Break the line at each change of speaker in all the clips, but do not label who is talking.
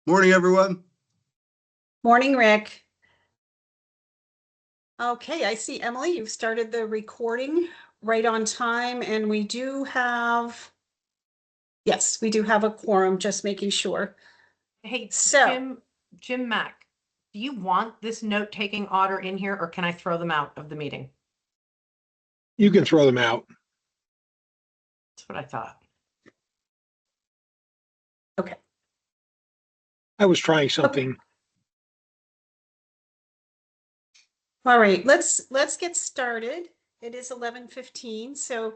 Morning, everyone.
Morning, Rick. Okay, I see, Emily, you've started the recording right on time, and we do have, yes, we do have a quorum, just making sure.
Hey,
So,
Jim Mack, do you want this note-taking otter in here, or can I throw them out of the meeting?
You can throw them out.
That's what I thought.
okay,
I was trying something.
all right, let's get started. It is 11:15, so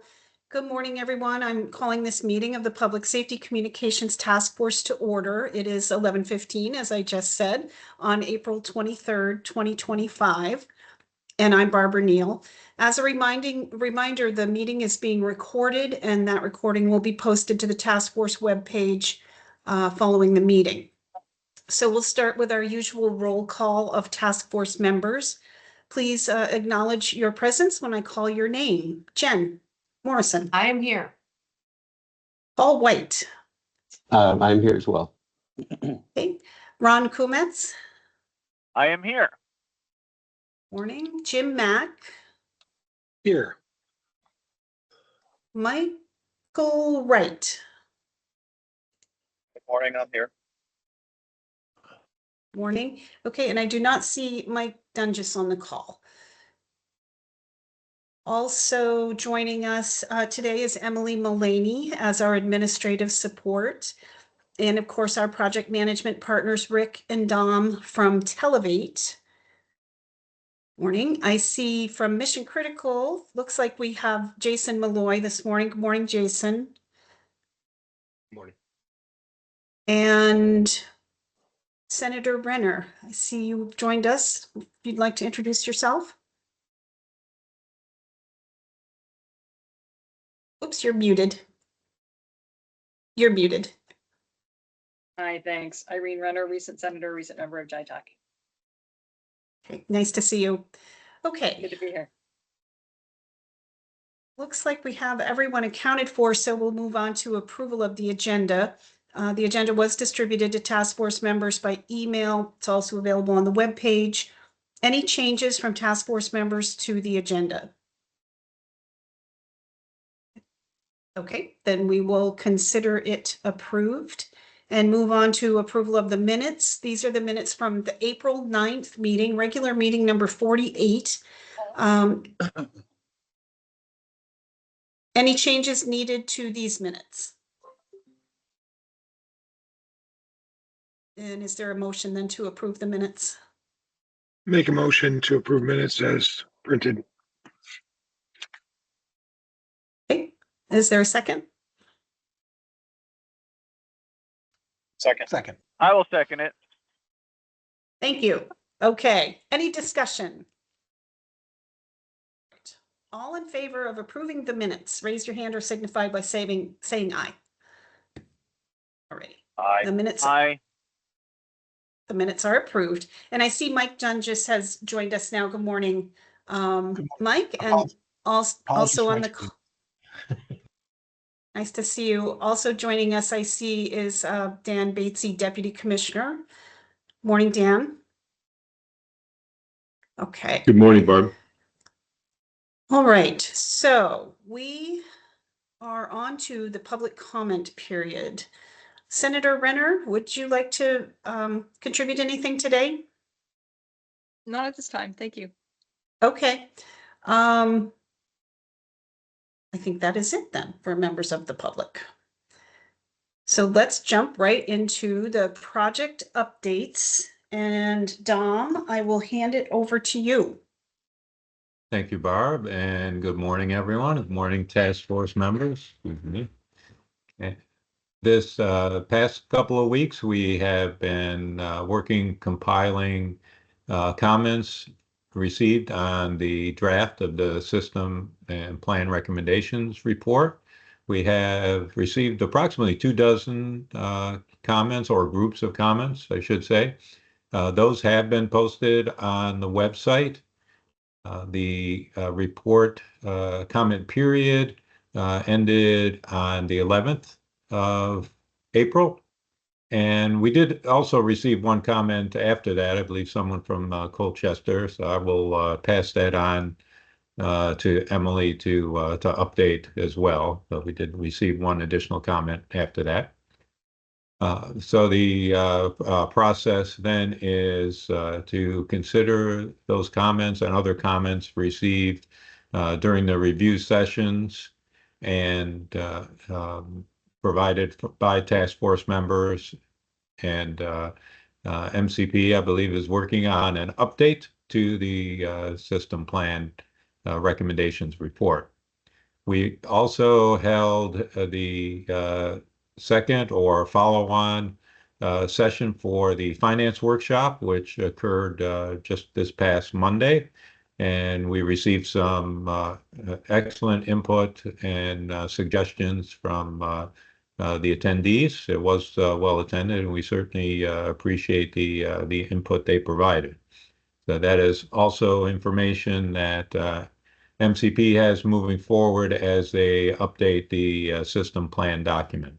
good morning, everyone. I'm calling this meeting of the Public Safety Communications Task Force to order. It is 11:15, as I just said, on April 23rd, 2025. And I'm Barbara Neal. As a reminder, the meeting is being recorded, and that recording will be posted to the task force webpage following the meeting. So we'll start with our usual roll call of task force members. Please acknowledge your presence when I call your name. Jen Morrison.
I am here.
Paul White.
I'm here as well.
Okay. Ron Kumetz.
I am here.
Morning. Jim Mack.
Here.
Michael Wright.
Good morning, I'm here.
Morning. Okay, and I do not see Mike Dungis on the call. Also joining us today is Emily Mullaney as our administrative support. And of course, our project management partners, Rick and Dom from Televate. Morning. I see from Mission Critical, looks like we have Jason Malloy this morning. Good morning, Jason.
Good morning.
And Senator Renner, I see you joined us. If you'd like to introduce yourself. Oops, you're muted. You're muted.
Hi, thanks. Irene Renner, recent senator, recent member of JITAC.
Okay, nice to see you. Okay.
Good to be here.
Looks like we have everyone accounted for, so we'll move on to approval of the agenda. The agenda was distributed to task force members by email. It's also available on the webpage. Any changes from task force members to the agenda? Okay, then we will consider it approved and move on to approval of the minutes. These are the minutes from the April 9th meeting, regular meeting number 48. Any changes needed to these minutes? And is there a motion then to approve the minutes?
Make a motion to approve minutes as printed.
Okay, is there a second?
Second. I will second it.
Thank you. Okay, any discussion? All in favor of approving the minutes, raise your hand or signify by saying aye. All right.
Aye.
The minutes are approved. And I see Mike Dungis has joined us now. Good morning, Mike, and also on the call. Nice to see you. Also joining us, I see, is Dan Batesy, Deputy Commissioner. Morning, Dan. Okay.
Good morning, Barb.
All right, so we are on to the public comment period. Senator Renner, would you like to contribute anything today?
Not at this time. Thank you.
Okay. I think that is it then for members of the public. So let's jump right into the project updates. And Dom, I will hand it over to you.
Thank you, Barb, and good morning, everyone. Good morning, task force members. This past couple of weeks, we have been compiling comments received on the draft of the system and plan recommendations report. We have received approximately 24 comments, or groups of comments, I should say. Those have been posted on the website. The report comment period ended on the 11th of April. And we did also receive one comment after that, I believe someone from Colchester. So I will pass that on to Emily to update as well. So we did receive one additional comment after that. So the process then is to consider those comments and other comments received during the review sessions and provided by task force members. And MCP, I believe, is working on an update to the system plan recommendations report. We also held the second or follow-on session for the finance workshop, which occurred just this past Monday. And we received some excellent input and suggestions from the attendees. It was well attended, and we certainly appreciate the input they provided. So that is also information that MCP has moving forward as they update the system plan document.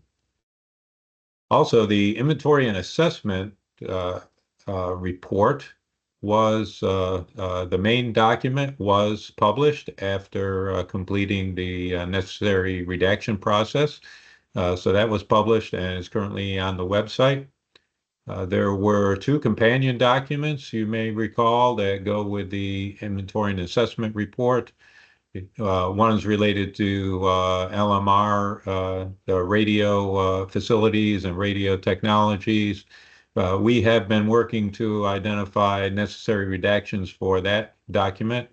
Also, the inventory and assessment report was the main document was published after completing the necessary redaction process. So that was published and is currently on the website. There were two companion documents, you may recall, that go with the inventory and assessment report. One is related to LMR, the radio facilities and radio technologies. We have been working to identify necessary redactions for that document.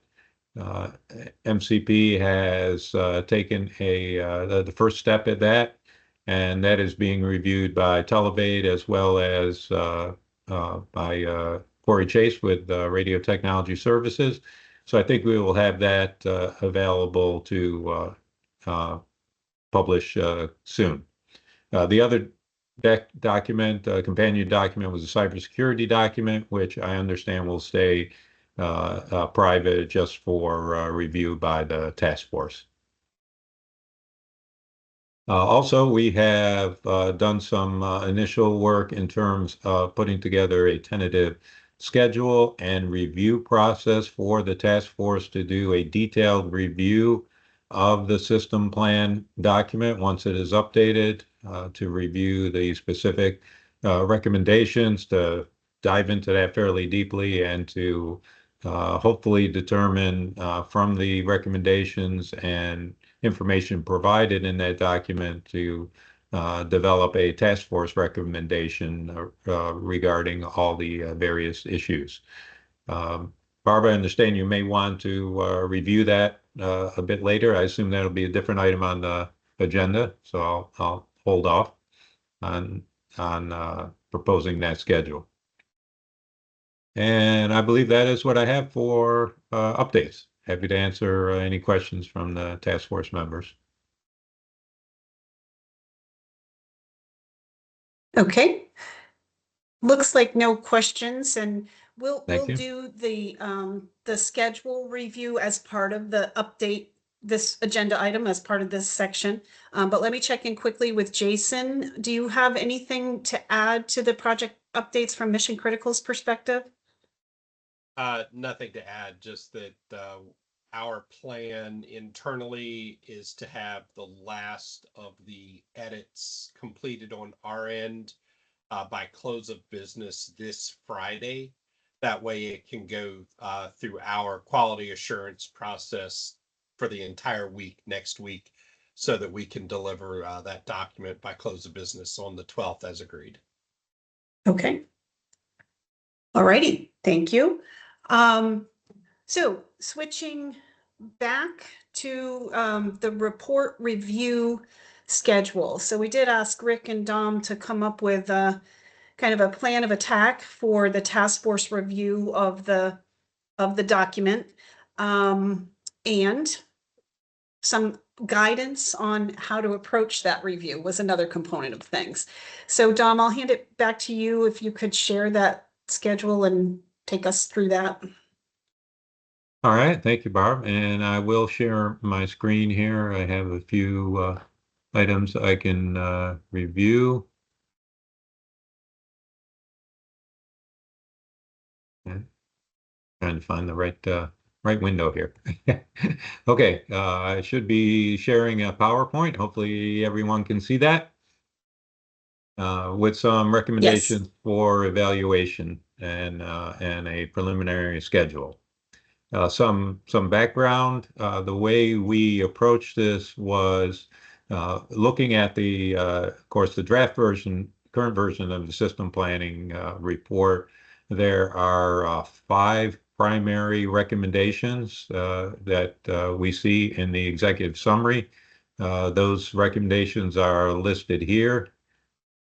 MCP has taken the first step at that, and that is being reviewed by Televate as well as by Corey Chase with Radio Technology Services. So I think we will have that available to publish soon. The other companion document was a cybersecurity document, which I understand will stay private just for review by the task force. Also, we have done some initial work in terms of putting together a tentative schedule and review process for the task force to do a detailed review of the system plan document once it is updated, to review the specific recommendations, to dive into that fairly deeply, and to hopefully determine from the recommendations and information provided in that document to develop a task force recommendation regarding all the various issues. Barbara, I understand you may want to review that a bit later. I assume that'll be a different item on the agenda, so I'll hold off on proposing that schedule. And I believe that is what I have for updates. Happy to answer any questions from the task force members.
Okay. Looks like no questions, and we'll
Thank you.
do the schedule review as part of the update, this agenda item as part of this section. But let me check in quickly with Jason. Do you have anything to add to the project updates from Mission Critical's perspective?
Nothing to add, just that our plan internally is to have the last of the edits completed on our end by close of business this Friday. That way it can go through our quality assurance process for the entire week next week, so that we can deliver that document by close of business on the 12th as agreed.
Okay. All righty, thank you. So switching back to the report review schedule. So we did ask Rick and Dom to come up with kind of a plan of attack for the task force review of the document, and some guidance on how to approach that review was another component of things. So Dom, I'll hand it back to you if you could share that schedule and take us through that.
All right, thank you, Barb. And I will share my screen here. I have a few items I can review. Trying to find the right window here. Okay, I should be sharing a PowerPoint. Hopefully everyone can see that. With some recommendations for evaluation and a preliminary schedule. Some background. The way we approached this was looking at of course, the current version of the system planning report. There are 5 primary recommendations that we see in the executive summary. Those recommendations are listed here.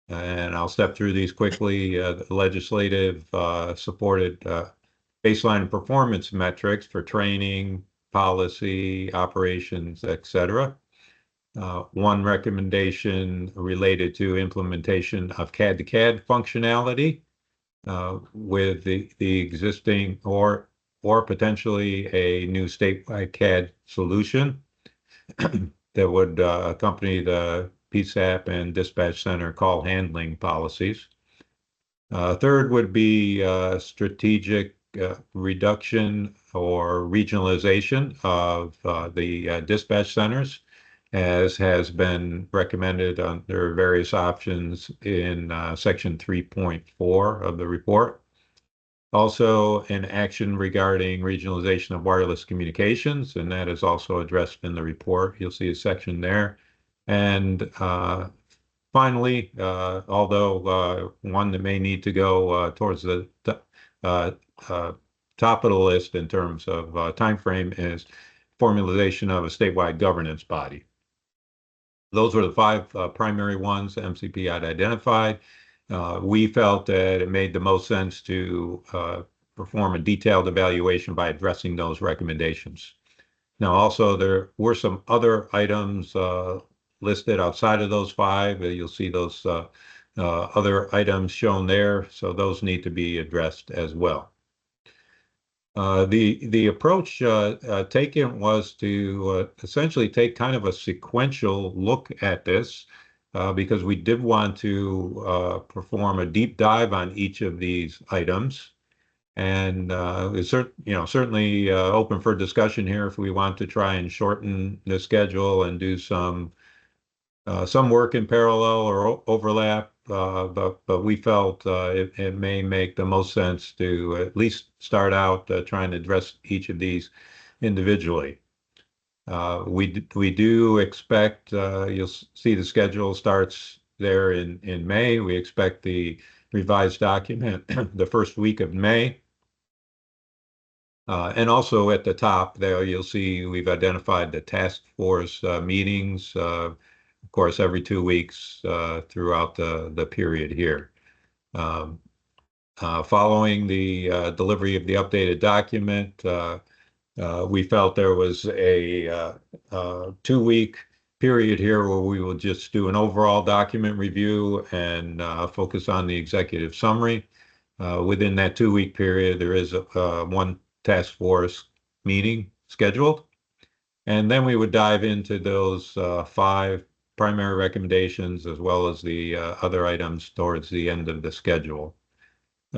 And I'll step through these quickly. The legislative supported baseline performance metrics for training, policy, operations, etc. One recommendation related to implementation of CAD to CAD functionality with the existing or potentially a new statewide CAD solution that would accompany the PSAP and dispatch center call handling policies. Third would be strategic reduction or regionalization of the dispatch centers, as has been recommended under various options in section 3.4 of the report. Also, an action regarding regionalization of wireless communications, and that is also addressed in the report. You'll see a section there. And finally, although one that may need to go towards the top of the list in terms of time frame is formalization of a statewide governance body. Those were the 5 primary ones MCP had identified. We felt that it made the most sense to perform a detailed evaluation by addressing those recommendations. Now, also, there were some other items listed outside of those 5. You'll see those other items shown there, so those need to be addressed as well. The approach taken was to essentially take kind of a sequential look at this because we did want to perform a deep dive on each of these items. And it's certainly open for discussion here if we want to try and shorten the schedule and do some work in parallel or overlap. But we felt it may make the most sense to at least start out trying to address each of these individually. We do expect you'll see the schedule starts there in May. We expect the revised document the first week of May. And also at the top there, you'll see we've identified the task force meetings, of course, every 2 weeks throughout the period here. Following the delivery of the updated document, we felt there was a 2-week period here where we will just do an overall document review and focus on the executive summary. Within that 2-week period, there is one task force meeting scheduled. And then we would dive into those 5 primary recommendations as well as the other items towards the end of the schedule.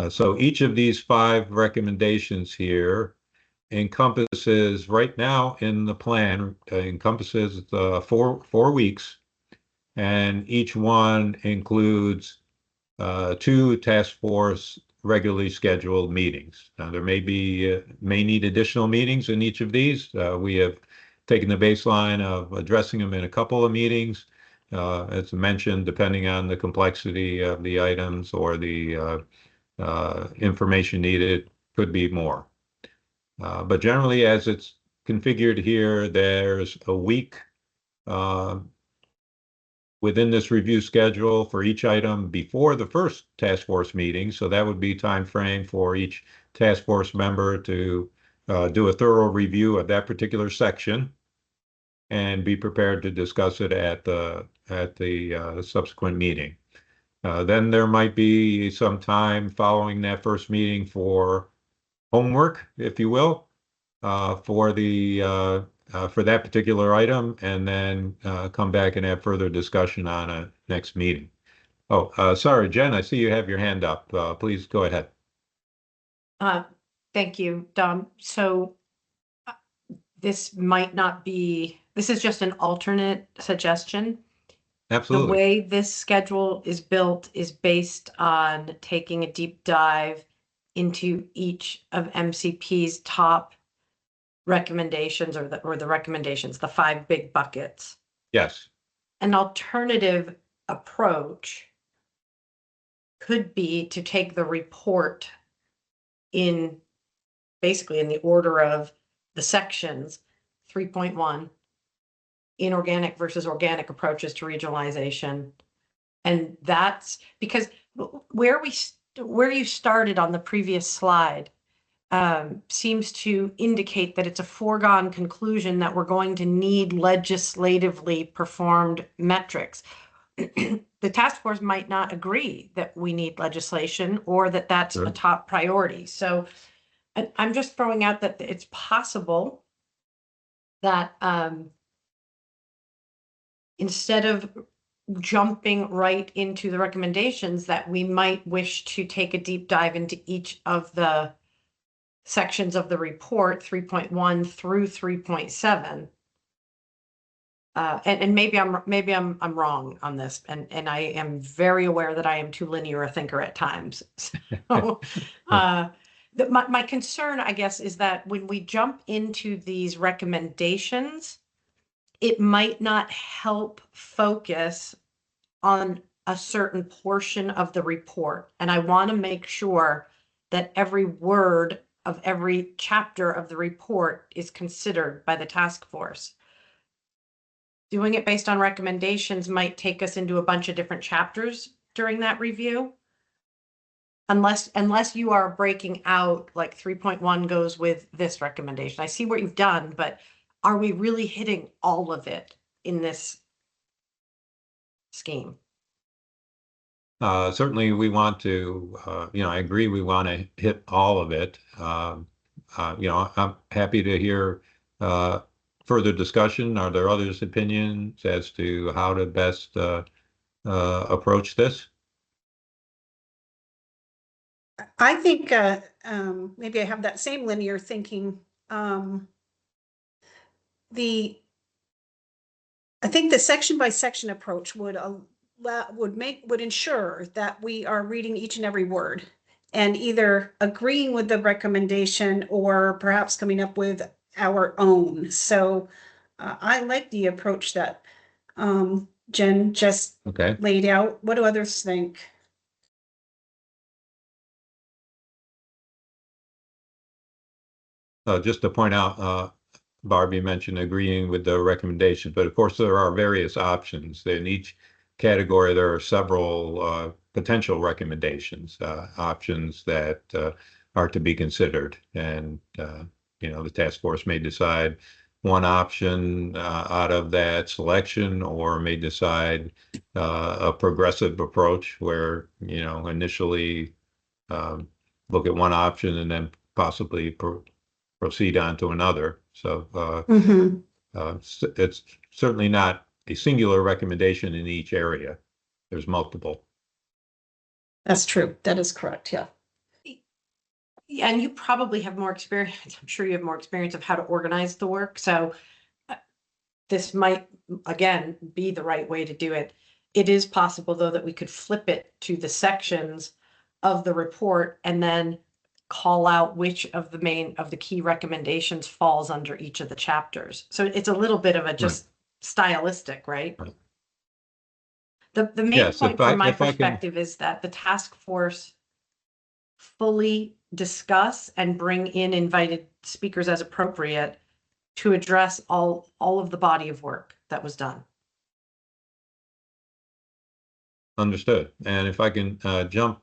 So each of these 5 recommendations here encompasses right now in the plan, encompasses 4 weeks, and each one includes 2 task force regularly scheduled meetings. Now, there may need additional meetings in each of these. We have taken the baseline of addressing them in a couple of meetings. As mentioned, depending on the complexity of the items or the information needed, could be more. But generally, as it's configured here, there's a week within this review schedule for each item before the first task force meeting. So that would be time frame for each task force member to do a thorough review of that particular section and be prepared to discuss it at the subsequent meeting. Then there might be some time following that first meeting for homework, if you will, for that particular item, and then come back and have further discussion on a next meeting. Oh, sorry, Jen, I see you have your hand up. Please go ahead.
Thank you, Dom. So this might not be, this is just an alternate suggestion. The
Absolutely.
way this schedule is built is based on taking a deep dive into each of MCP's top recommendations or the recommendations, the 5 big buckets.
Yes.
An alternative approach could be to take the report in basically in the order of the sections 3.1 inorganic versus organic approaches to regionalization. And that's because where you started on the previous slide seems to indicate that it's a foregone conclusion that we're going to need legislatively performed metrics. The task force might not agree that we need legislation or that that's
Sure.
a top priority. So I'm just throwing out that it's possible that instead of jumping right into the recommendations, that we might wish to take a deep dive into each of the sections of the report, 3.1 through 3.7. And maybe I'm wrong on this, and I am very aware that I am too linear a thinker at times. So, my concern, I guess, is that when we jump into these recommendations, it might not help focus on a certain portion of the report. And I want to make sure that every word of every chapter of the report is considered by the task force. Doing it based on recommendations might take us into a bunch of different chapters during that review. Unless you are breaking out like 3.1 goes with this recommendation. I see what you've done, but are we really hitting all of it in this scheme?
Certainly we want to, I agree we want to hit all of it. I'm happy to hear further discussion. Are there others' opinions as to how to best approach this?
I think maybe I have that same linear thinking. I think the section by section approach would ensure that we are reading each and every word and either agreeing with the recommendation or perhaps coming up with our own. So I like the approach that Jen just
Okay.
laid out. What do others think?
Just to point out, Barbie mentioned agreeing with the recommendation, but of course there are various options. In each category, there are several potential recommendations, options that are to be considered. And, the task force may decide one option out of that selection, or may decide a progressive approach where, initially look at one option and then possibly proceed on to another. So it's certainly not a singular recommendation in each area. There's multiple.
That's true. That is correct. Yeah.
Yeah, and you probably have more experience. I'm sure you have more experience of how to organize the work. So this might, again, be the right way to do it. It is possible, though, that we could flip it to the sections of the report and then call out which of the key recommendations falls under each of the chapters. So it's a little bit of a just stylistic, right?
Right.
The main
Yes,
point from my perspective is that the task force fully discuss and bring in invited speakers as appropriate to address all of the body of work that was done.
Understood. And if I can jump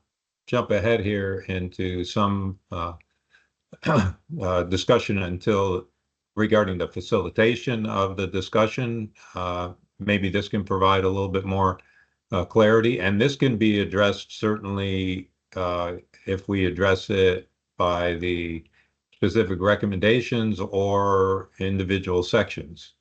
ahead here into some discussion regarding the facilitation of the discussion, maybe this can provide a little bit more clarity, and this can be addressed certainly if we address it by the specific recommendations or individual sections.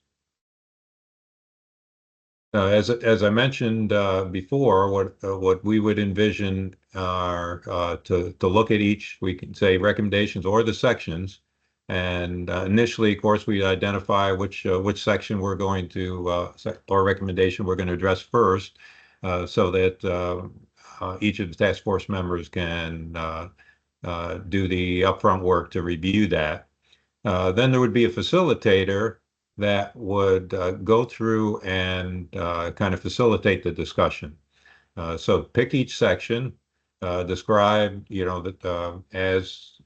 As I mentioned before, what we would envision are to look at each, we can say recommendations or the sections, and initially, of course, we identify which section we're going to or recommendation we're going to address first, so that each of the task force members can do the upfront work to review that. Then there would be a facilitator that would go through and kind of facilitate the discussion. So pick each section, describe, that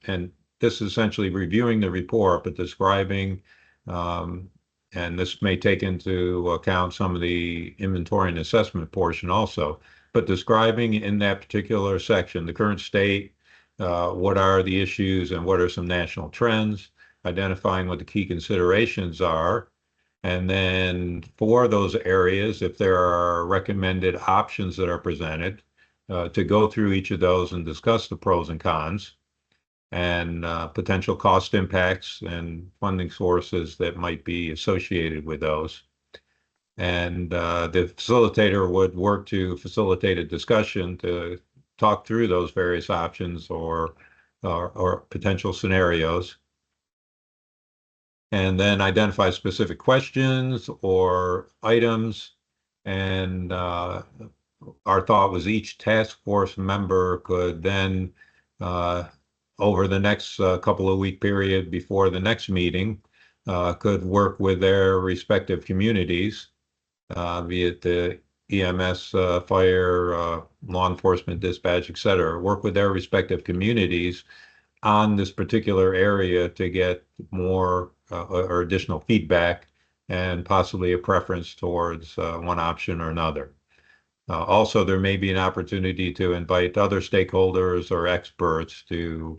and this is essentially reviewing the report, but describing, and this may take into account some of the inventory and assessment portion also, but describing in that particular section the current state, what are the issues and what are some national trends, identifying what the key considerations are. And then for those areas, if there are recommended options that are presented, to go through each of those and discuss the pros and cons and potential cost impacts and funding sources that might be associated with those. And the facilitator would work to facilitate a discussion to talk through those various options or potential scenarios, and then identify specific questions or items. And our thought was each task force member could then, over the next couple of week period before the next meeting, could work with their respective communities, be it the EMS, fire, law enforcement, dispatch, et cetera, work with their respective communities on this particular area to get more or additional feedback and possibly a preference towards one option or another. Also, there may be an opportunity to invite other stakeholders or experts to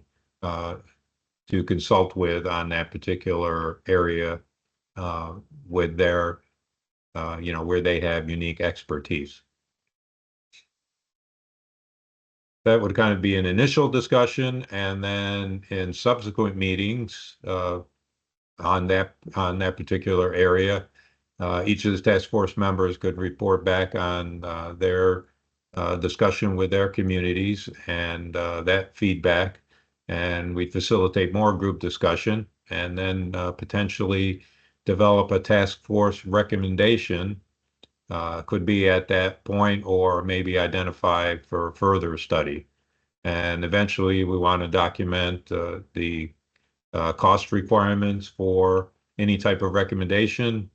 consult with on that particular area with their, where they have unique expertise. That would kind of be an initial discussion, and then in subsequent meetings on that particular area, each of the task force members could report back on their discussion with their communities and that feedback, and we facilitate more group discussion, and then potentially develop a task force recommendation. Could be at that point or maybe identify for further study. And eventually we want to document the cost requirements for any type of recommendation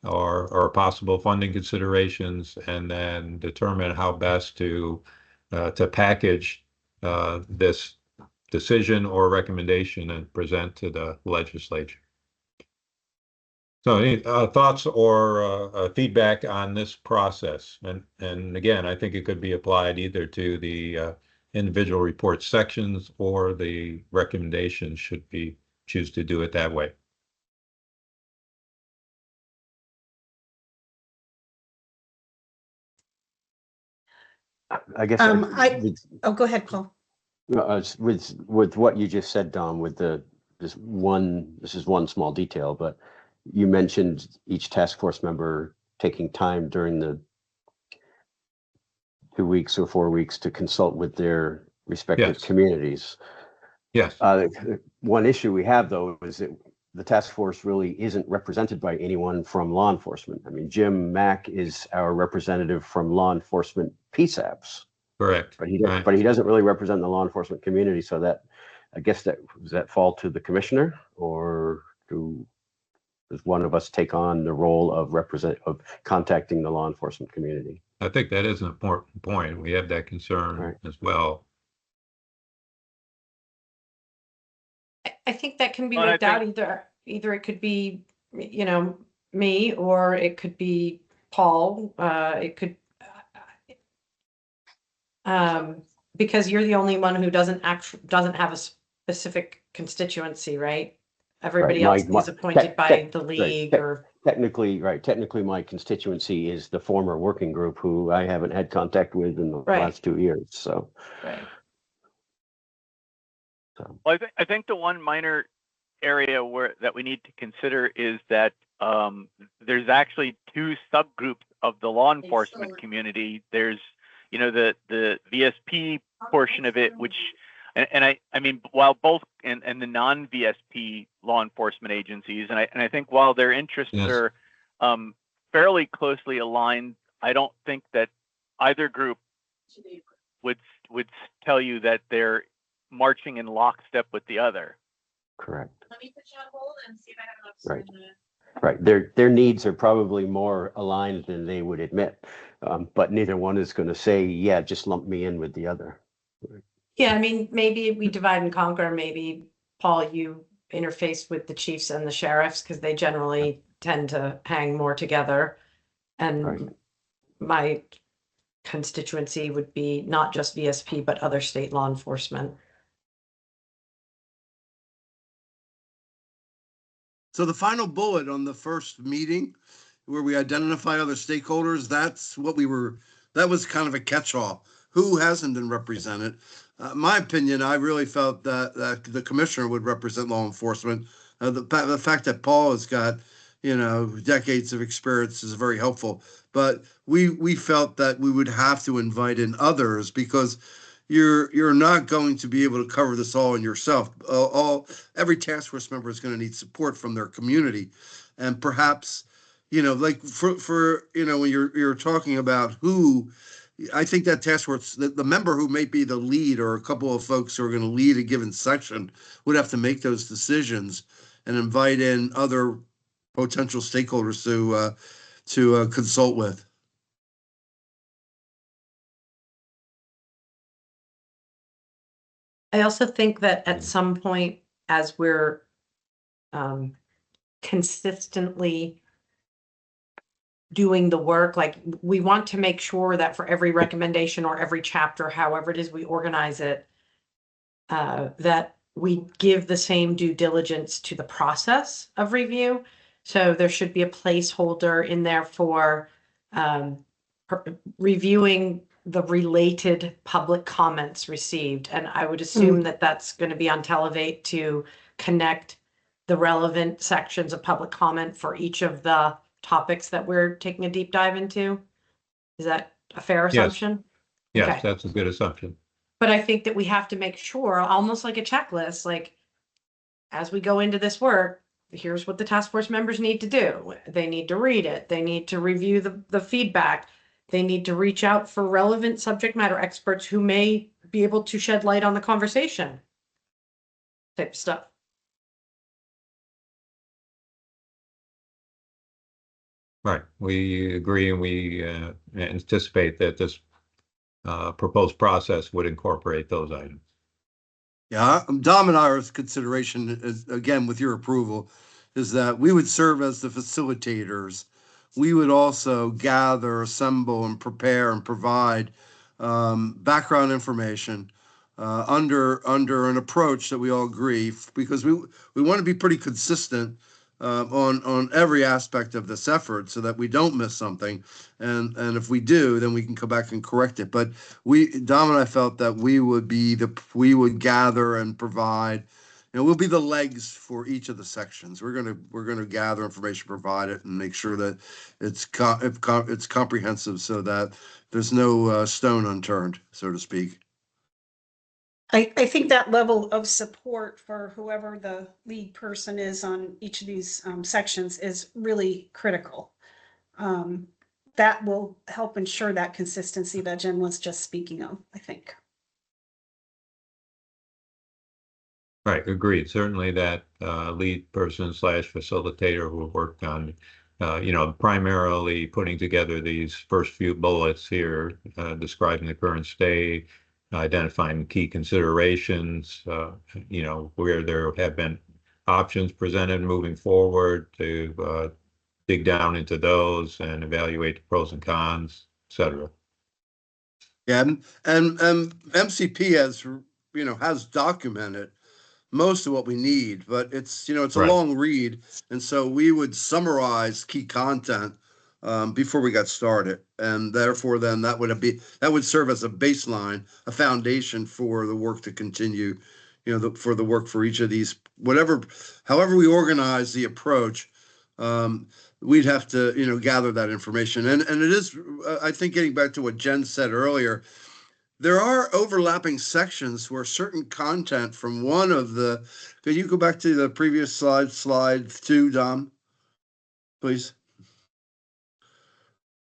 or possible funding considerations, and then determine how best to package this decision or recommendation and present to the legislature. So any thoughts or feedback on this process? And again, I think it could be applied either to the individual report sections or the recommendations should be choose to do it that way.
I guess
Oh, go ahead, Paul.
with what you just said, Dom, with this is one small detail, but you mentioned each task force member taking time during the 2 weeks or 4 weeks to consult with their respective communities.
Yes.
One issue we have, though, is that the task force really isn't represented by anyone from law enforcement. I mean, Jim Mack is our representative from law enforcement PSAPs.
Correct.
But he doesn't really represent the law enforcement community. So that, I guess, does that fall to the commissioner, or does one of us take on the role of contacting the law enforcement community?
I think that is an important point. We have that concern as well.
I think that can be worked out either it could be, me, or it could be Paul. It could, because you're the only one who doesn't have a specific constituency, right? Everybody else is appointed by the league or
technically my constituency is the former working group who I haven't had contact with in the last 2 years. So,
Well, I think the one minor area that we need to consider is that there's actually two subgroups of the law enforcement community. There's, the VSP portion of it, which, I mean, while both and the non-VSP law enforcement agencies, and I think while their interests
Yes.
are fairly closely aligned, I don't think that either group would tell you that they're marching in lockstep with the other.
Correct.
Let me put you on hold and see if I have enough.
Right. Their needs are probably more aligned than they would admit. But neither one is going to say, yeah, just lump me in with the other.
Yeah, I mean, maybe we divide and conquer. Maybe, Paul, you interface with the chiefs and the sheriffs because they generally tend to hang more together. And
Right.
my constituency would be not just VSP, but other state law enforcement.
So the final bullet on the first meeting where we identify other stakeholders, that was kind of a catch-all. Who hasn't been represented? My opinion, I really felt that the commissioner would represent law enforcement. The fact that Paul has got, decades of experience is very helpful. But we felt that we would have to invite in others because you're not going to be able to cover this all in yourself. Every task force member is going to need support from their community, and perhaps, like for when you're talking about who, I think that task force, the member who may be the lead or a couple of folks who are going to lead a given section would have to make those decisions and invite in other potential stakeholders to consult with.
I also think that at some point, as we're consistently doing the work, like we want to make sure that for every recommendation or every chapter, however it is we organize it, that we give the same due diligence to the process of review. So there should be a placeholder in there for reviewing the related public comments received. And I would assume that that's going to be on Televate to connect the relevant sections of public comment for each of the topics that we're taking a deep dive into. Is that a fair assumption?
Yes,
Okay.
that's a good assumption.
But I think that we have to make sure, almost like a checklist, like as we go into this work, here's what the task force members need to do. They need to read it. They need to review the feedback. They need to reach out for relevant subject matter experts who may be able to shed light on the conversation type stuff.
Right. We agree, and we anticipate that this proposed process would incorporate those items.
Yeah, Dom and I's consideration is, again, with your approval, is that we would serve as the facilitators. We would also gather, assemble, and prepare and provide background information under an approach that we all agree, because we want to be pretty consistent on every aspect of this effort so that we don't miss something. And if we do, then we can come back and correct it. But Dom and I felt that we would gather and provide, we'll be the legs for each of the sections. We're gonna gather information, provide it, and make sure that it's comprehensive so that there's no stone unturned, so to speak.
I think that level of support for whoever the lead person is on each of these sections is really critical. That will help ensure that consistency that Jen was just speaking of, I think.
Right, agreed. Certainly that lead person / facilitator who worked on, primarily putting together these first few bullets here, describing the current state, identifying key considerations, where there have been options presented moving forward to dig down into those and evaluate the pros and cons, et cetera.
Yeah, and MCP has documented most of what we need, but it's a
Right.
long read, and so we would summarize key content before we got started, and therefore then that would serve as a baseline, a foundation for the work to continue, for the work for each of these, however we organize the approach. we'd have to, gather that information. And it is, I think, getting back to what Jen said earlier, there are overlapping sections where certain content from one of the, could you go back to the previous slide 2, Dom, please?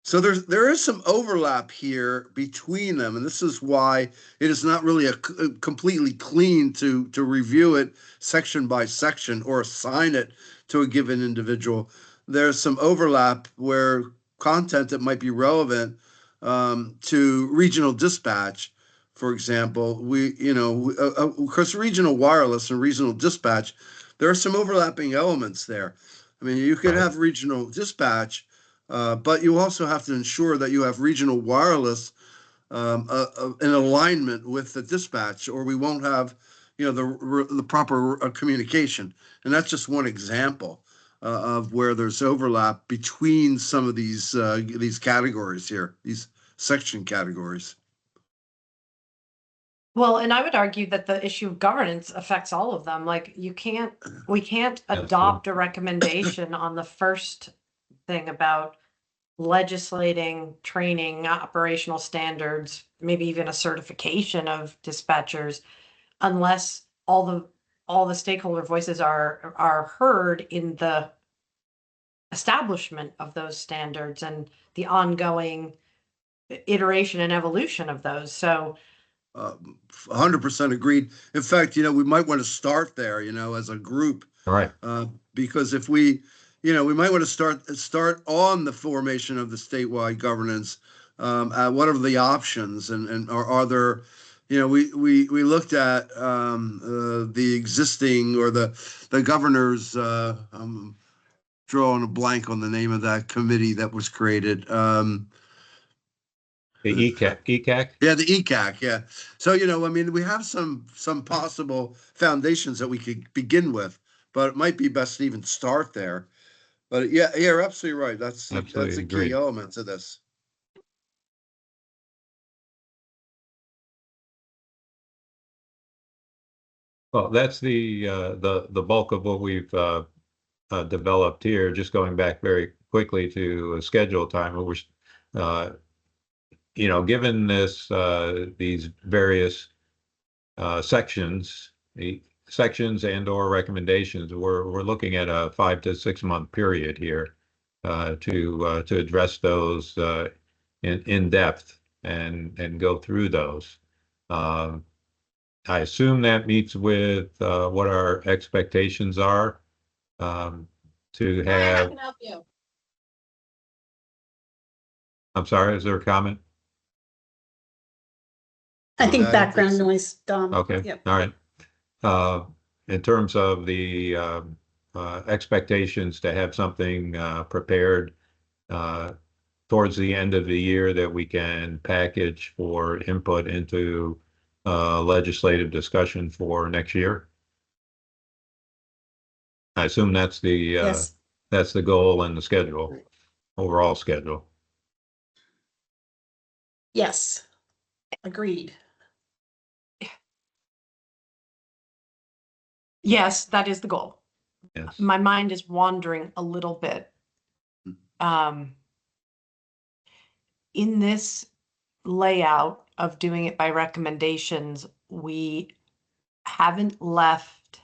So there is some overlap here between them, and this is why it is not really a completely clean to review it section by section or assign it to a given individual. There's some overlap where content that might be relevant to regional dispatch, for example, because regional wireless and regional dispatch, there are some overlapping elements there. I mean, you could
Right.
have regional dispatch, but you also have to ensure that you have regional wireless in alignment with the dispatch, or we won't have, the proper communication. And that's just one example of where there's overlap between some of these categories here, these section categories.
Well, and I would argue that the issue of governance affects all of them. Like we can't
That's
adopt a recommendation on the first thing about legislating, training, operational standards, maybe even a certification of dispatchers, unless all the stakeholder voices are heard in the establishment of those standards and the ongoing iteration and evolution of those. So
100% agreed. In fact, we might want to start there, as a group,
All right.
because if we might want to start on the formation of the statewide governance. What are the options, and are there, we looked at the existing or the governor's. I'm drawing a blank on the name of that committee that was created.
The ECAC.
Yeah, the ECAC. Yeah. So, we have some possible foundations that we could begin with, but it might be best to even start there. But yeah, you're absolutely right. That's a
Absolutely
key
agree.
element to this.
Well, that's the bulk of what we've developed here. Just going back very quickly to a schedule time, we're given these various sections and/or recommendations, we're looking at a 5 to 6 month period here to address those in depth and go through those. I assume that meets with what our expectations are to have.
help you.
I'm sorry, is there a comment?
I think
I don't think
background
so.
noise, Dom.
Okay,
Yep.
all right. In terms of the expectations to have something prepared towards the end of the year that we can package for input into legislative discussion for next year. I assume that's the
Yes.
that's the goal and the schedule, overall schedule.
Yes. Agreed.
yes, that is the goal.
Yes.
My mind is wandering a little bit. In this layout of doing it by recommendations, we haven't left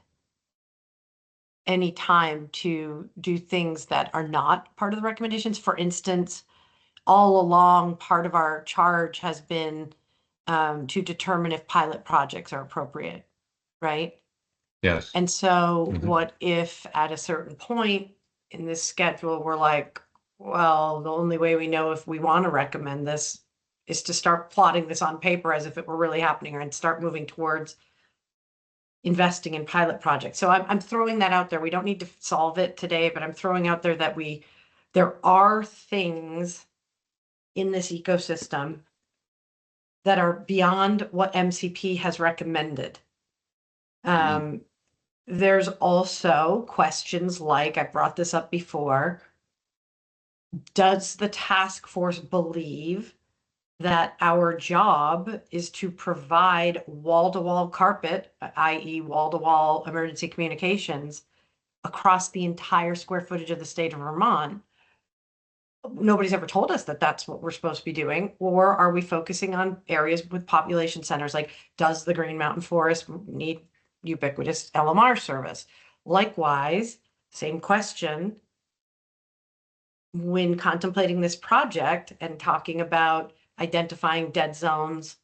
any time to do things that are not part of the recommendations. For instance, all along, part of our charge has been to determine if pilot projects are appropriate, right?
Yes.
And so
Mhm.
what if at a certain point in this schedule, we're like, well, the only way we know if we want to recommend this is to start plotting this on paper as if it were really happening and start moving towards investing in pilot projects. So I'm throwing that out there. We don't need to solve it today, but I'm throwing out there that there are things in this ecosystem that are beyond what MCP has recommended. There's also questions like, I brought this up before, does the task force believe that our job is to provide wall-to-wall carpet, i.e. wall-to-wall emergency communications, across the entire square footage of the state of Vermont? nobody's ever told us that that's what we're supposed to be doing? Or are we focusing on areas with population centers? Like, does the Green Mountain Forest need ubiquitous LMR service? Likewise, same question. When contemplating this project and talking about identifying dead zones,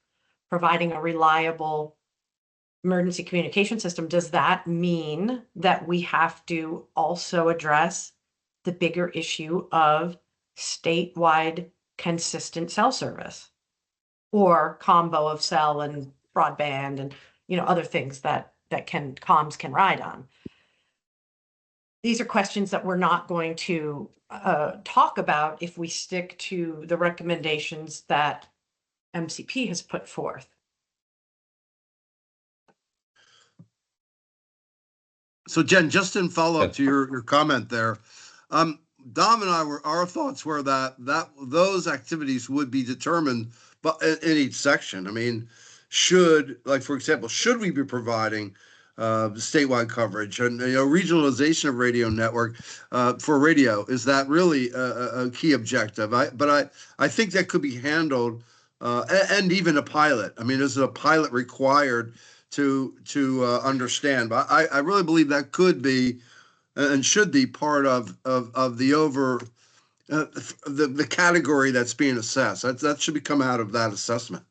providing a reliable emergency communication system, does that mean that we have to also address the bigger issue of statewide consistent cell service or combo of cell and broadband and, other things that comms can ride on? These are questions that we're not going to talk about if we stick to the recommendations that MCP has put forth.
So Jen, just in follow-up to your comment there, Dom and our thoughts were that those activities would be determined in each section. I mean, for example, should we be providing statewide coverage and regionalization of radio network for radio? Is that really a key objective? I think that could be handled, and even a pilot. I mean, is a pilot required to understand? But I really believe that could be and should be part of the the category that's being assessed. That should come out of that assessment.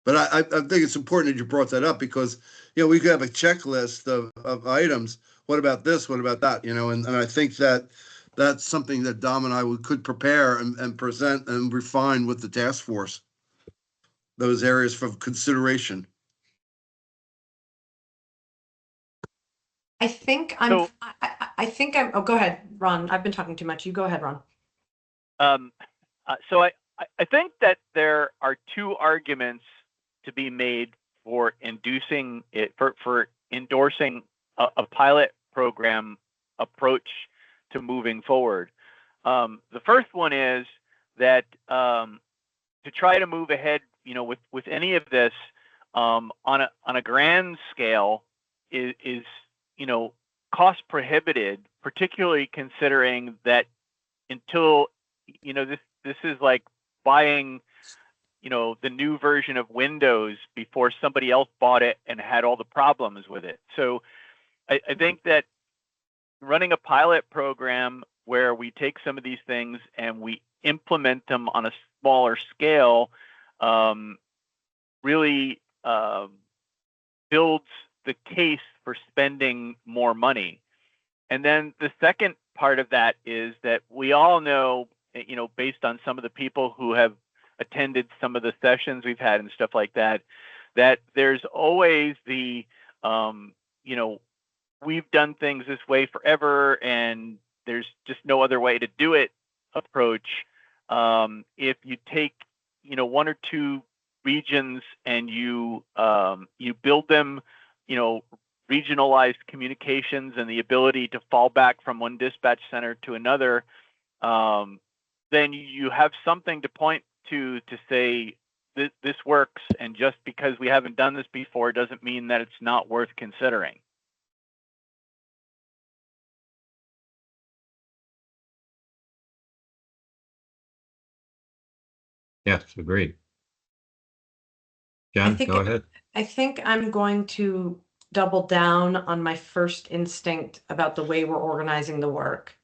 But I think it's important that you brought that up because we could have a checklist of items. What about this? What about that? And I think that's something that Dom and I could prepare and present and refine with the task force. Those areas for consideration.
I think oh, go ahead, Ron. I've been talking too much. You go ahead, Ron.
So I think that there are two arguments to be made for inducing it, for endorsing a pilot program approach to moving forward. The first one is that to try to move ahead, with any of this on a grand scale is cost prohibited, particularly considering that until this is like buying the new version of Windows before somebody else bought it and had all the problems with it. So I think that running a pilot program where we take some of these things and we implement them on a smaller scale really builds the case for spending more money. And then the second part of that is that we all know, based on some of the people who have attended some of the sessions we've had and stuff like that, that there's always the, we've done things this way forever and there's just no other way to do it approach. If you take, one or two regions and you build them, regionalized communications and the ability to fall back from one dispatch center to another, then you have something to point to say this works. And just because we haven't done this before doesn't mean that it's not worth considering.
Yes, agreed. John, go ahead.
I think I'm going to double down on my first instinct about the way we're organizing the work.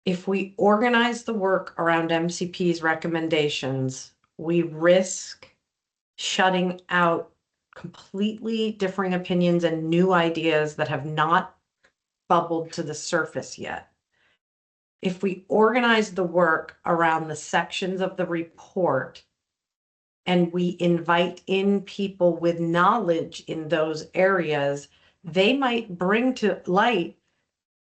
If we organize the work around MCP's recommendations, we risk shutting out completely differing opinions and new ideas that have not bubbled to the surface yet. If we organize the work around the sections of the report and we invite in people with knowledge in those areas, they might bring to light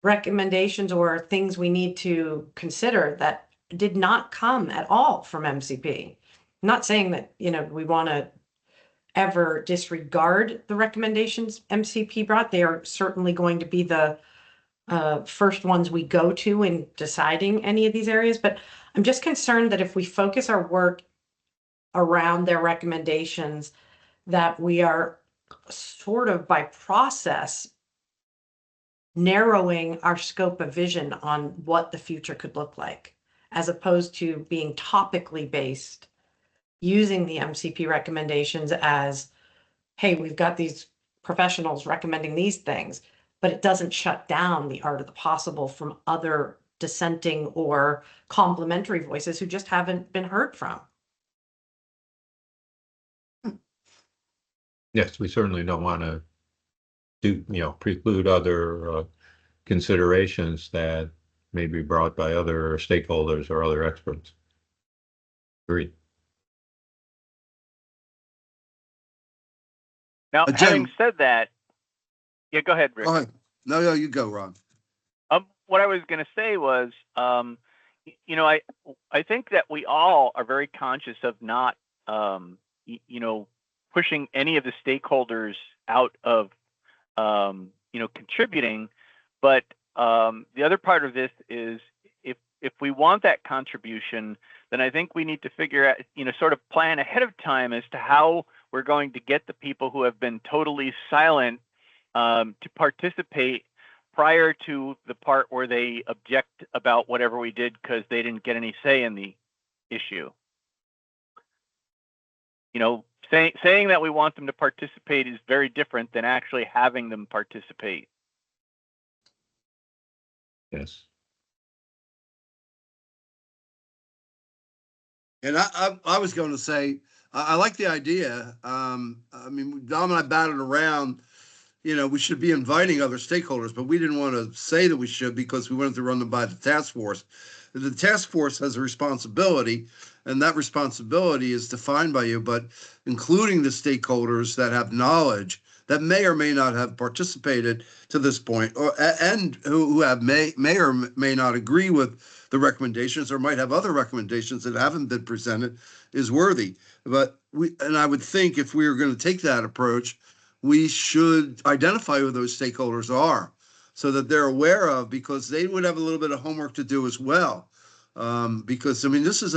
recommendations or things we need to consider that did not come at all from MCP. I'm not saying that, we want to ever disregard the recommendations MCP brought. They are certainly going to be the first ones we go to in deciding any of these areas. But I'm just concerned that if we focus our work around their recommendations, that we are sort of by process narrowing our scope of vision on what the future could look like, as opposed to being topically based, using the MCP recommendations as, hey, we've got these professionals recommending these things, but it doesn't shut down the art of the possible from other dissenting or complementary voices who just haven't been heard from.
Yes, we certainly don't want to preclude other considerations that may be brought by other stakeholders or other experts. Agreed.
Now,
Jen-
having said that, yeah, go ahead, Rick.
Go ahead. No, you go, Ron.
What I was going to say was, I think that we all are very conscious of not, pushing any of the stakeholders out of, contributing. But the other part of this is, if we want that contribution, then I think we need to figure out, sort of plan ahead of time as to how we're going to get the people who have been totally silent to participate prior to the part where they object about whatever we did because they didn't get any say in the issue. Saying that we want them to participate is very different than actually having them participate.
Yes.
And I was going to say, I like the idea. Dom and I batted around, we should be inviting other stakeholders, but we didn't want to say that we should because we wanted to run them by the task force. The task force has a responsibility, and that responsibility is defined by you, but including the stakeholders that have knowledge that may or may not have participated to this point, and who have may or may not agree with the recommendations or might have other recommendations that haven't been presented, is worthy. But I would think if we were going to take that approach, we should identify who those stakeholders are so that they're aware of, because they would have a little bit of homework to do as well. Because this is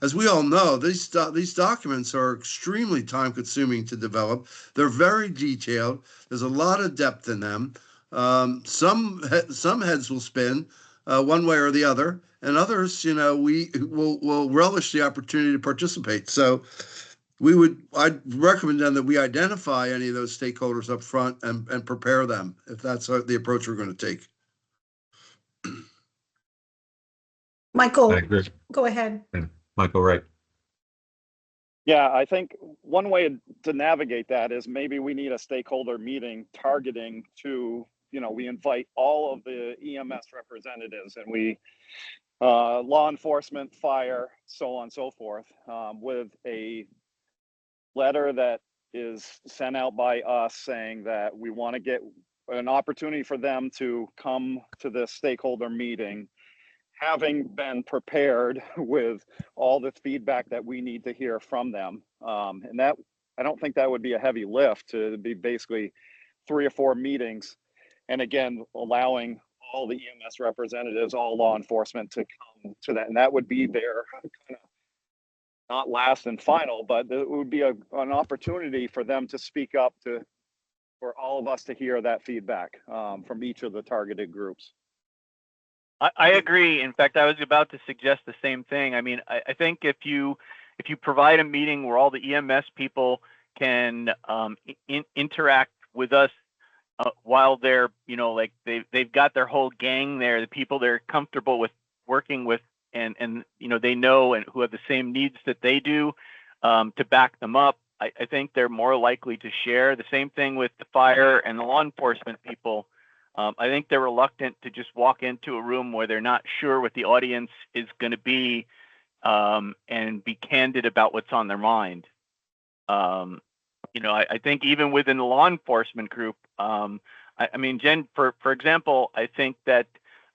as we all know, these documents are extremely time consuming to develop. They're very detailed. There's a lot of depth in them. Some heads will spin one way or the other, and others, we will relish the opportunity to participate. So I'd recommend then that we identify any of those stakeholders up front and prepare them, if that's the approach we're going to take.
Michael,
I agree.
go ahead.
Michael, right.
Yeah, I think one way to navigate that is maybe we need a stakeholder meeting targeting to, we invite all of the EMS representatives and we, law enforcement, fire, so on and so forth, with a letter that is sent out by us saying that we want to get an opportunity for them to come to this stakeholder meeting, having been prepared with all the feedback that we need to hear from them. And that, I don't think that would be a heavy lift to be basically 3 or 4 meetings. And again, allowing all the EMS representatives, all law enforcement to come to that. And that would be their kind of, not last and final, but it would be an opportunity for them to speak up, for all of us to hear that feedback from each of the targeted groups.
I agree. In fact, I was about to suggest the same thing. I think if you provide a meeting where all the EMS people can interact with us while they're, they've got their whole gang there, the people they're comfortable with working with, and they know and who have the same needs that they do, to back them up. I think they're more likely to share. The same thing with the fire and the law enforcement people. I think they're reluctant to just walk into a room where they're not sure what the audience is going to be, and be candid about what's on their mind. I think even within the law enforcement group, Jen, for example, I think that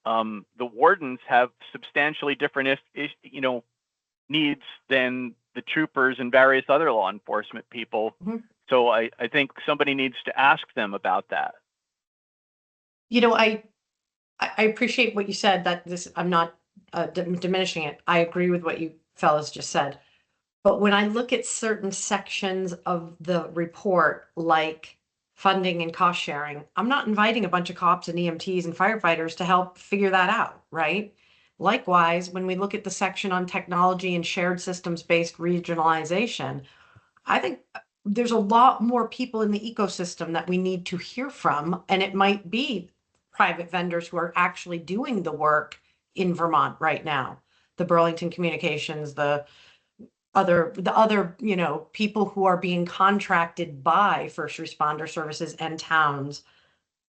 the wardens have substantially different, needs than the troopers and various other law enforcement people. Mm-hmm. So I think somebody needs to ask them about that.
I appreciate what you said, that I'm not diminishing it. I agree with what you fellas just said. But when I look at certain sections of the report, like funding and cost sharing, I'm not inviting a bunch of cops and EMTs and firefighters to help figure that out, right? Likewise, when we look at the section on technology and shared systems-based regionalization, I think there's a lot more people in the ecosystem that we need to hear from, and it might be private vendors who are actually doing the work in Vermont right now. The Burlington Communications, the other, people who are being contracted by first responder services and towns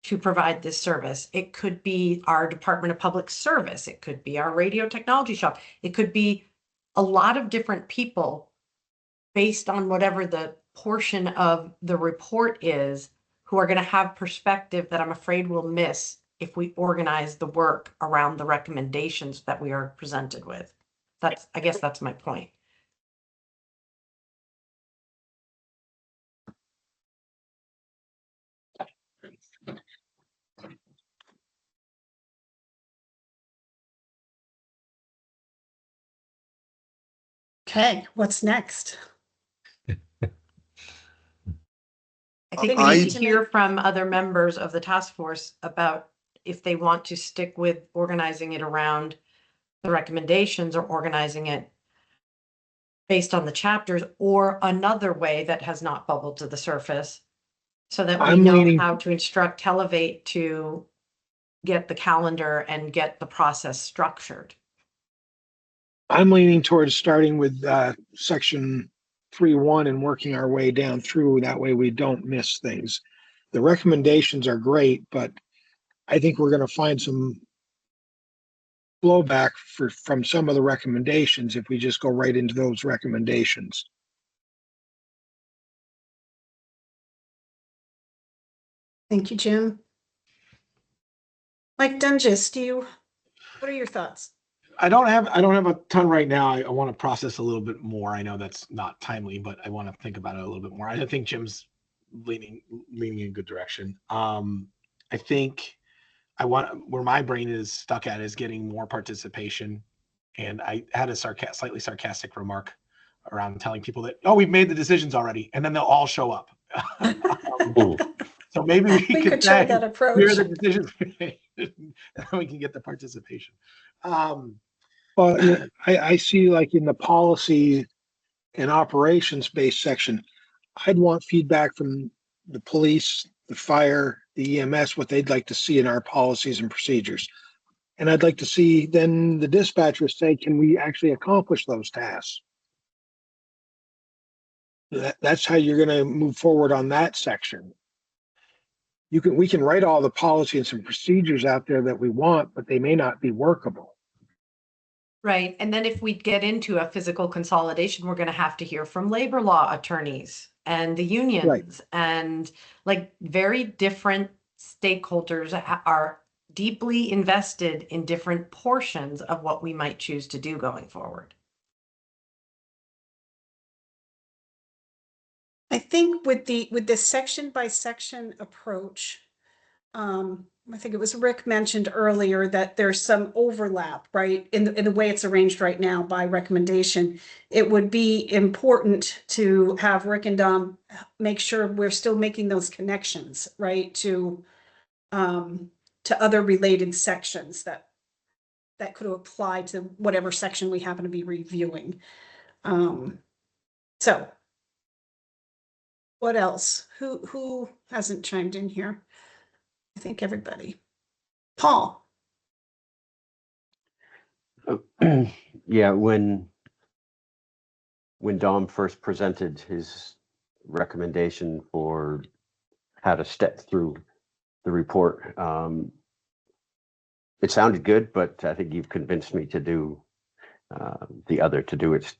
to provide this service. It could be our Department of Public Service. It could be our radio technology shop. It could be a lot of different people based on whatever the portion of the report is, who are going to have perspective that I'm afraid we'll miss if we organize the work around the recommendations that we are presented with. I guess that's my point.
Okay, what's next?
I think we need to hear from other members of the task force about if they want to stick with organizing it around the recommendations or organizing it based on the chapters or another way that has not bubbled to the surface, so that we know how to instruct Elevate to get the calendar and get the process structured.
I'm leaning towards starting with section 3.1 and working our way down through. That way we don't miss things. The recommendations are great, but I think we're going to find some blowback from some of the recommendations if we just go right into those recommendations.
Thank you, Jim. Mike Dunges, what are your thoughts?
I don't have a ton right now. I want to process a little bit more. I know that's not timely, but I want to think about it a little bit more. I think Jim's leaning in a good direction. I think where my brain is stuck at is getting more participation. And I had a slightly sarcastic remark around telling people that, oh, we've made the decisions already, and then they'll all show up. So maybe we could
try that approach.
Here are the decisions we made, and then we can get the participation.
Well, I see, like in the policy and operations-based section, I'd want feedback from the police, the fire, the EMS, what they'd like to see in our policies and procedures. And I'd like to see then the dispatchers say, can we actually accomplish those tasks? That's how you're going to move forward on that section. We can write all the policy and some procedures out there that we want, but they may not be workable.
Right. And then if we get into a physical consolidation, we're going to have to hear from labor law attorneys and the unions, right, and like very different stakeholders are deeply invested in different portions of what we might choose to do going forward.
I think with the section by section approach, I think it was Rick mentioned earlier that there's some overlap, right, in the way it's arranged right now by recommendation. It would be important to have Rick and Dom make sure we're still making those connections, right, to other related sections that could apply to whatever section we happen to be reviewing. So what else? Who hasn't chimed in here? I think everybody. Paul.
Yeah, when Dom first presented his recommendation for how to step through the report, it sounded good, but I think you've convinced me to do to do it,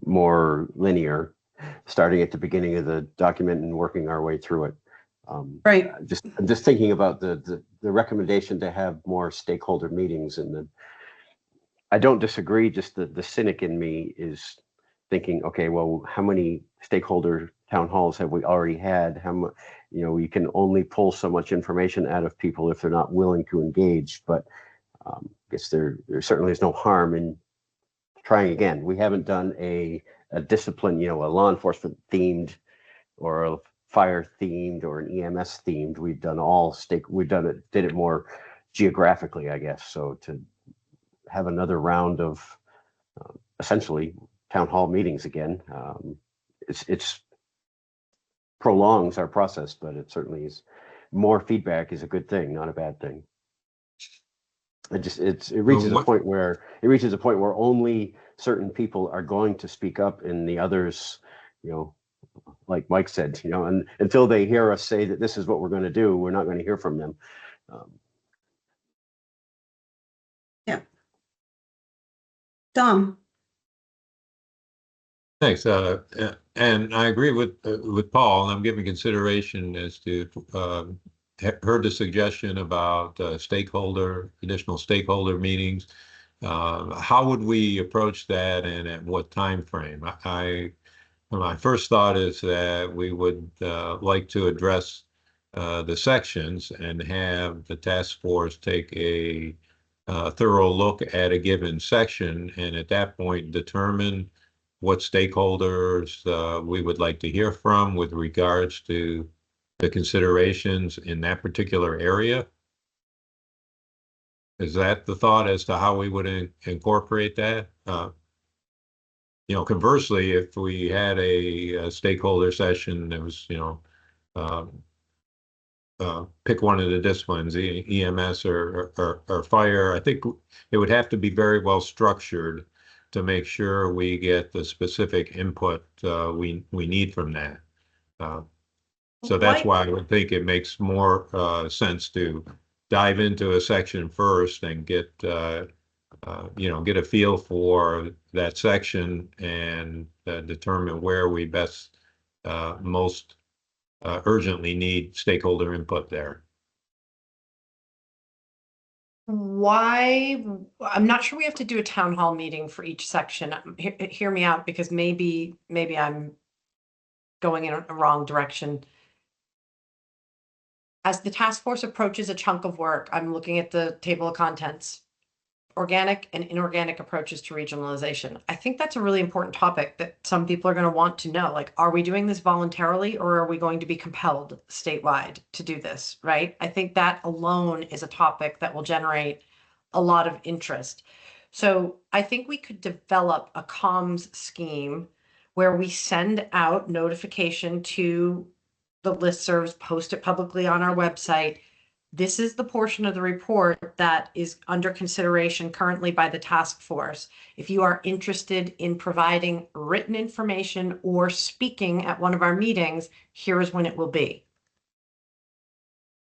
more linear, starting at the beginning of the document and working our way through it.
Right.
I'm just thinking about the recommendation to have more stakeholder meetings, and I don't disagree. Just the cynic in me is thinking, okay, well, how many stakeholder town halls have we already had? You can only pull so much information out of people if they're not willing to engage. But I guess there certainly is no harm in trying again. We haven't done a discipline, a law enforcement themed or a fire themed or an EMS themed. We've done did it more geographically, I guess. So to have another round of essentially town hall meetings again, it's prolongs our process, but it certainly is. More feedback is a good thing, not a bad thing. It reaches a point where only certain people are going to speak up, and the others, like Mike said, and until they hear us say that this is what we're going to do, we're not going to hear from them.
Yeah. Dom.
Thanks. And I agree with Paul, and I'm giving consideration as to heard the suggestion about additional stakeholder meetings. How would we approach that, and at what time frame? My first thought is that we would like to address the sections and have the task force take a thorough look at a given section, and at that point determine what stakeholders we would like to hear from with regards to the considerations in that particular area. Is that the thought as to how we would incorporate that? Conversely, if we had a stakeholder session that was, pick one of the disciplines, EMS or fire, I think it would have to be very well structured to make sure we get the specific input we need from that. So that's why I would think it makes more sense to dive into a section first and get a feel for that section and determine where we most urgently need stakeholder input there.
Why? I'm not sure we have to do a town hall meeting for each section. Hear me out, because maybe I'm going in a wrong direction. As the task force approaches a chunk of work, I'm looking at the table of contents. Organic and inorganic approaches to regionalization. I think that's a really important topic that some people are going to want to know. Like, are we doing this voluntarily, or are we going to be compelled statewide to do this, right? I think that alone is a topic that will generate a lot of interest. So I think we could develop a comms scheme where we send out notification to the listservs, post it publicly on our website. This is the portion of the report that is under consideration currently by the task force. If you are interested in providing written information or speaking at one of our meetings, here is when it will be.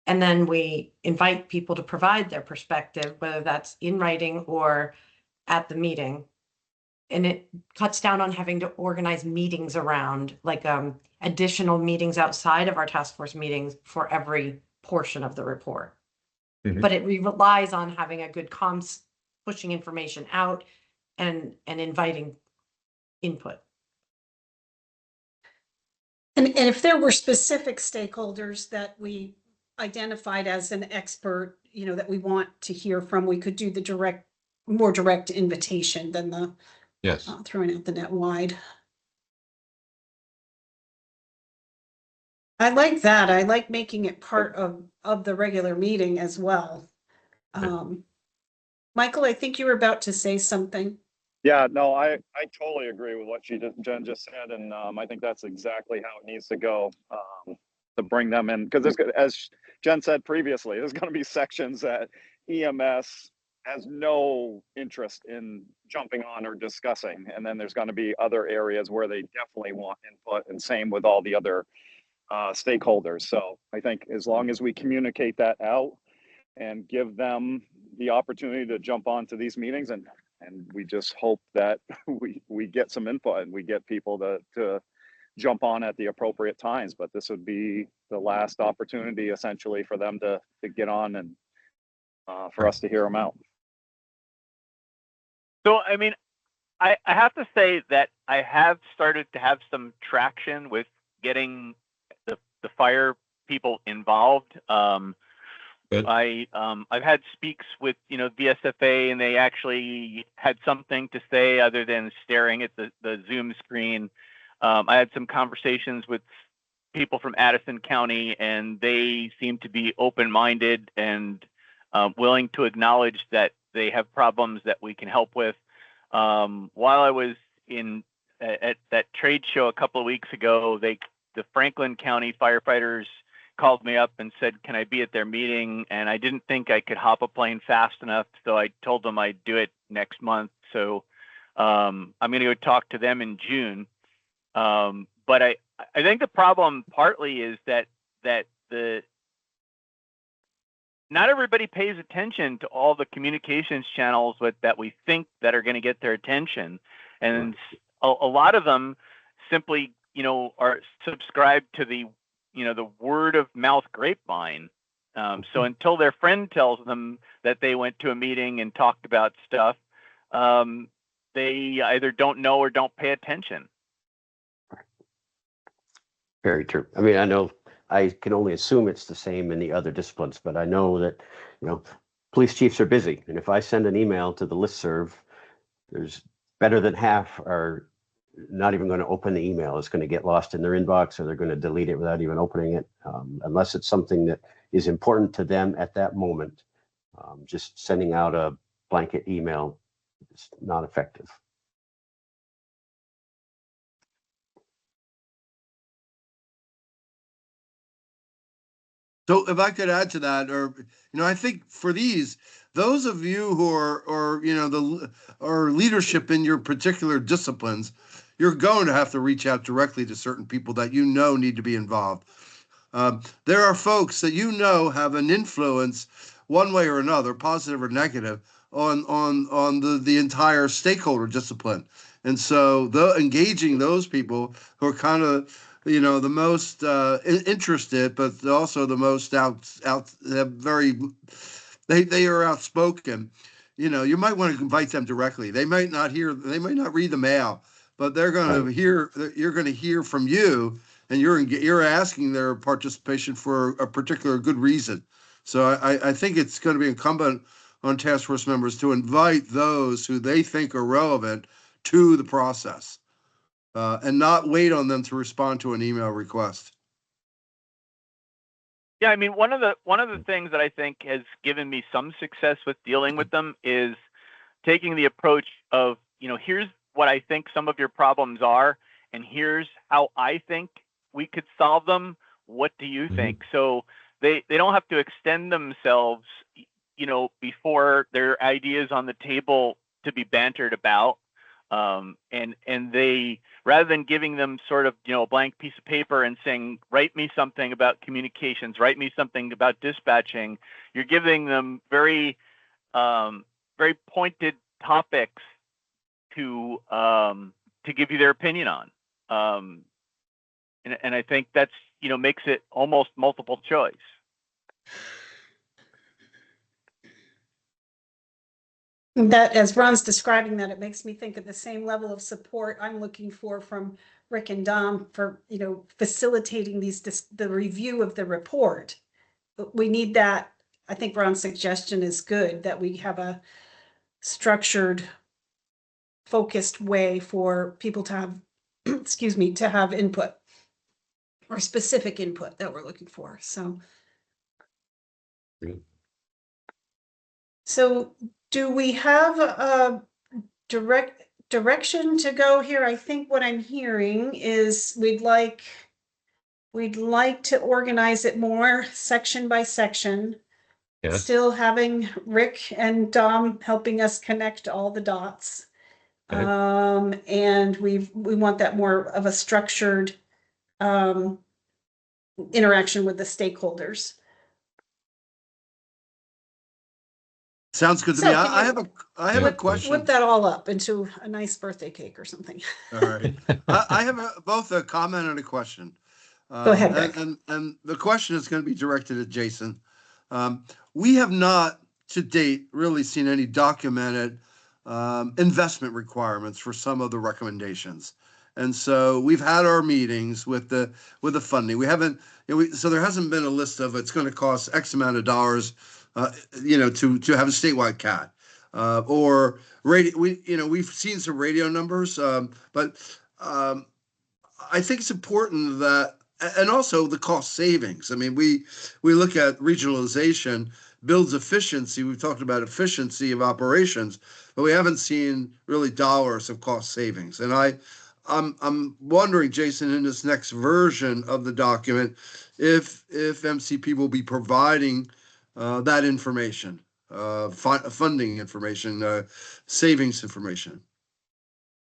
And then we invite people to provide their perspective, whether that's in writing or at the meeting. And it cuts down on having to organize meetings around, like additional meetings outside of our task force meetings for every portion of the report.
Mm-hmm.
But it relies on having a good comms, pushing information out and inviting input.
And if there were specific stakeholders that we identified as an expert, that we want to hear from, we could do the more direct invitation than the throwing out the net wide. I like that. I like making it part of the regular meeting as well. Michael, I think you were about to say something.
Yeah, no, I totally agree with what Jen just said, and I think that's exactly how it needs to go, to bring them in, because as Jen said previously, there's going to be sections that EMS has no interest in jumping on or discussing, and then there's going to be other areas where they definitely want input, and same with all the other stakeholders. So I think as long as we communicate that out and give them the opportunity to jump onto these meetings, and we just hope that we get some input and we get people to jump on at the appropriate times. But this would be the last opportunity essentially for them to get on and for us to hear them out.
So, I mean, I have to say that I have started to have some traction with getting the fire people involved. I've had speaks with VSFA, and they actually had something to say other than staring at the Zoom screen. I had some conversations with people from Addison County, and they seem to be open-minded and willing to acknowledge that they have problems that we can help with. While I was at that trade show a couple of weeks ago, the Franklin County firefighters called me up and said, can I be at their meeting? And I didn't think I could hop a plane fast enough, so I told them I'd do it next month. So I'm going to go talk to them in June. But I think the problem partly is that not everybody pays attention to all the communications channels that we think that are going to get their attention. And a lot of them simply, are subscribed to the word of mouth grapevine. So until their friend tells them that they went to a meeting and talked about stuff, they either don't know or don't pay attention.
Very true. I mean, I know I can only assume it's the same in the other disciplines, but I know that, police chiefs are busy. And if I send an email to the listserv, there's better than half are not even going to open the email. It's going to get lost in their inbox, or they're going to delete it without even opening it, unless it's something that is important to them at that moment. Just sending out a blanket email is not effective.
So if I could add to that, or, I think for those of you who are leadership in your particular disciplines, you're going to have to reach out directly to certain people that need to be involved. There are folks that have an influence one way or another, positive or negative, on the entire stakeholder discipline. And so engaging those people who are kind of the most interested, but also the most they are outspoken. You might want to invite them directly. They might not read the mail, but they're going to hear. You're going to hear from you, and you're asking their participation for a particular good reason. So I think it's going to be incumbent on task force members to invite those who they think are relevant to the process. And not wait on them to respond to an email request.
Yeah, I mean, one of the things that I think has given me some success with dealing with them is taking the approach of, here's what I think some of your problems are, and here's how I think we could solve them. What do you think? So they don't have to extend themselves, before their ideas on the table to be bantered about. And they, rather than giving them sort of, a blank piece of paper and saying, write me something about communications, write me something about dispatching, you're giving them very, very pointed topics to give you their opinion on. And I think that's, makes it almost multiple choice.
That, as Ron's describing that, it makes me think of the same level of support I'm looking for from Rick and Dom for, facilitating the review of the report. But we need that. I think Ron's suggestion is good, that we have a structured, focused way for people to have, to have input, or specific input that we're looking for. So do we have a direction to go here? I think what I'm hearing is we'd like to organize it more section by section.
Yes.
Still having Rick and Dom helping us connect all the dots.
Okay.
And we want that more of a structured interaction with the stakeholders.
Sounds good to me. I have a question.
Whip that all up into a nice birthday cake or something.
All right. I have both a comment and a question.
Go ahead, Rick.
And the question is going to be directed at Jason. We have not to date really seen any documented investment requirements for some of the recommendations. And so we've had our meetings with the funding. We haven't, so there hasn't been a list of it's going to cost X amount of dollars, to have a statewide CAT, or radio. We've seen some radio numbers, but I think it's important that and also the cost savings. I mean, we look at regionalization builds efficiency. We've talked about efficiency of operations, but we haven't seen really dollars of cost savings. And I'm wondering, Jason, in this next version of the document, if MCP will be providing that information, funding information, savings information.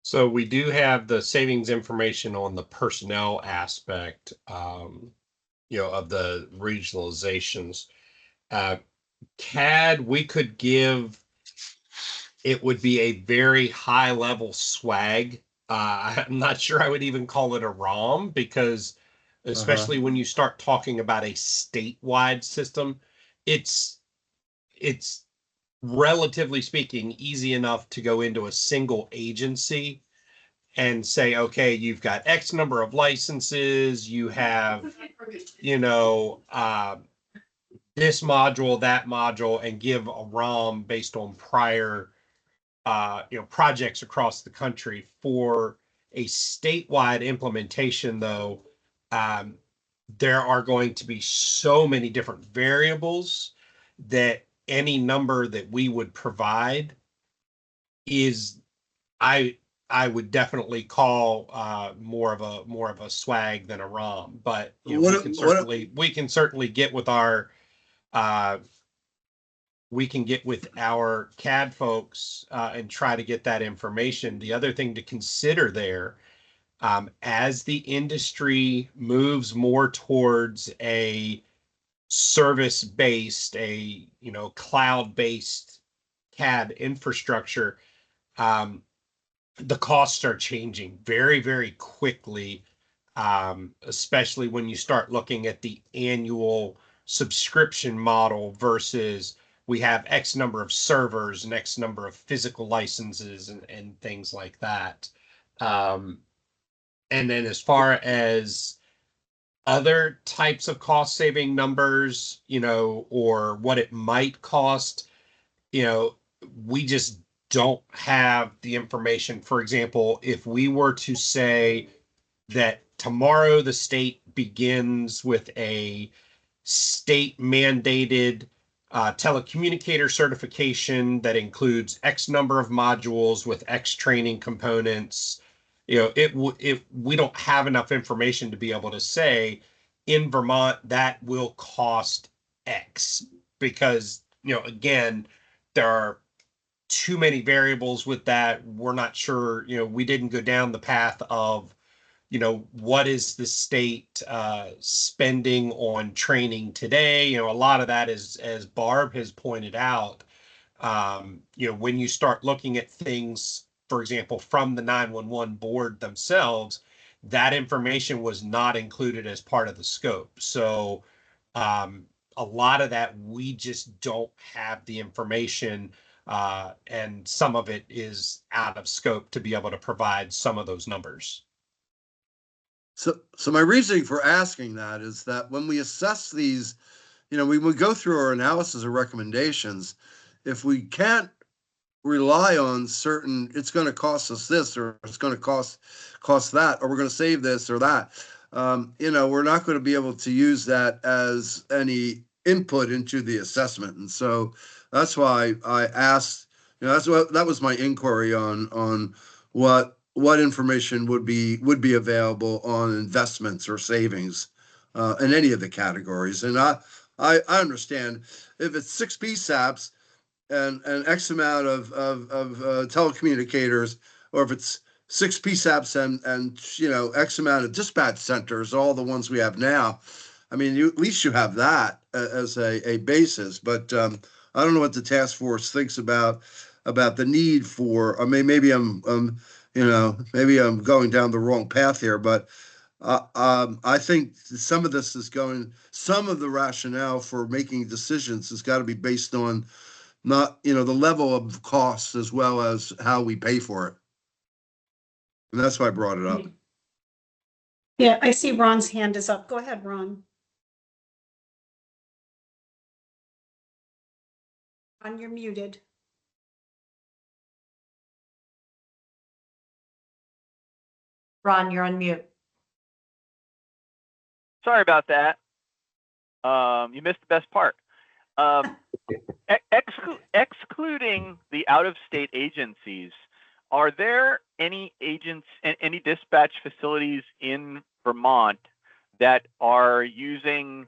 So we do have the savings information on the personnel aspect, of the regionalizations. CAD, we could give, it would be a very high level swag. I'm not sure I would even call it a ROM because especially when you start talking about a statewide system, it's relatively speaking easy enough to go into a single agency and say, okay, you've got X number of licenses, you have, this module, that module, and give a ROM based on prior, projects across the country. For a statewide implementation, though, there are going to be so many different variables that any number that we would provide is, I would definitely call more of a swag than a ROM. But we can certainly get with our CAD folks and try to get that information. The other thing to consider there, as the industry moves more towards a service-based, cloud-based CAD infrastructure, the costs are changing very, very quickly, especially when you start looking at the annual subscription model versus we have X number of servers and X number of physical licenses and things like that. And then as far as other types of cost saving numbers, or what it might cost, we just don't have the information. For example, if we were to say that tomorrow the state begins with a state mandated telecommunicator certification that includes X number of modules with X training components, we don't have enough information to be able to say in Vermont that will cost X because, again, there are too many variables with that. We're not sure, we didn't go down the path of, what is the state spending on training today? A lot of that is, as Barb has pointed out, when you start looking at things, for example, from the 911 board themselves, that information was not included as part of the scope. So a lot of that, we just don't have the information, and some of it is out of scope to be able to provide some of those numbers.
So my reasoning for asking that is that when we assess these, we would go through our analysis of recommendations. If we can't rely on certain, it's going to cost us this, or it's going to cost that, or we're going to save this or that, we're not going to be able to use that as any input into the assessment. And so that's why I asked, that was my inquiry on what information would be available on investments or savings in any of the categories. And I understand if it's 6 PSAPs and X amount of telecommunicators, or if it's 6 PSAPs and X amount of dispatch centers, all the ones we have now. I mean, at least you have that as a basis. But I don't know what the task force thinks about the need for. I mean, maybe I'm going down the wrong path here, but I think some of the rationale for making decisions has got to be based on not, the level of costs as well as how we pay for it. And that's why I brought it up.
Yeah, I see Ron's hand is up. Go ahead, Ron. Ron, you're muted.
Ron, you're on mute.
Sorry about that. You missed the best part. Excluding the out-of-state agencies, are there any any dispatch facilities in Vermont that are using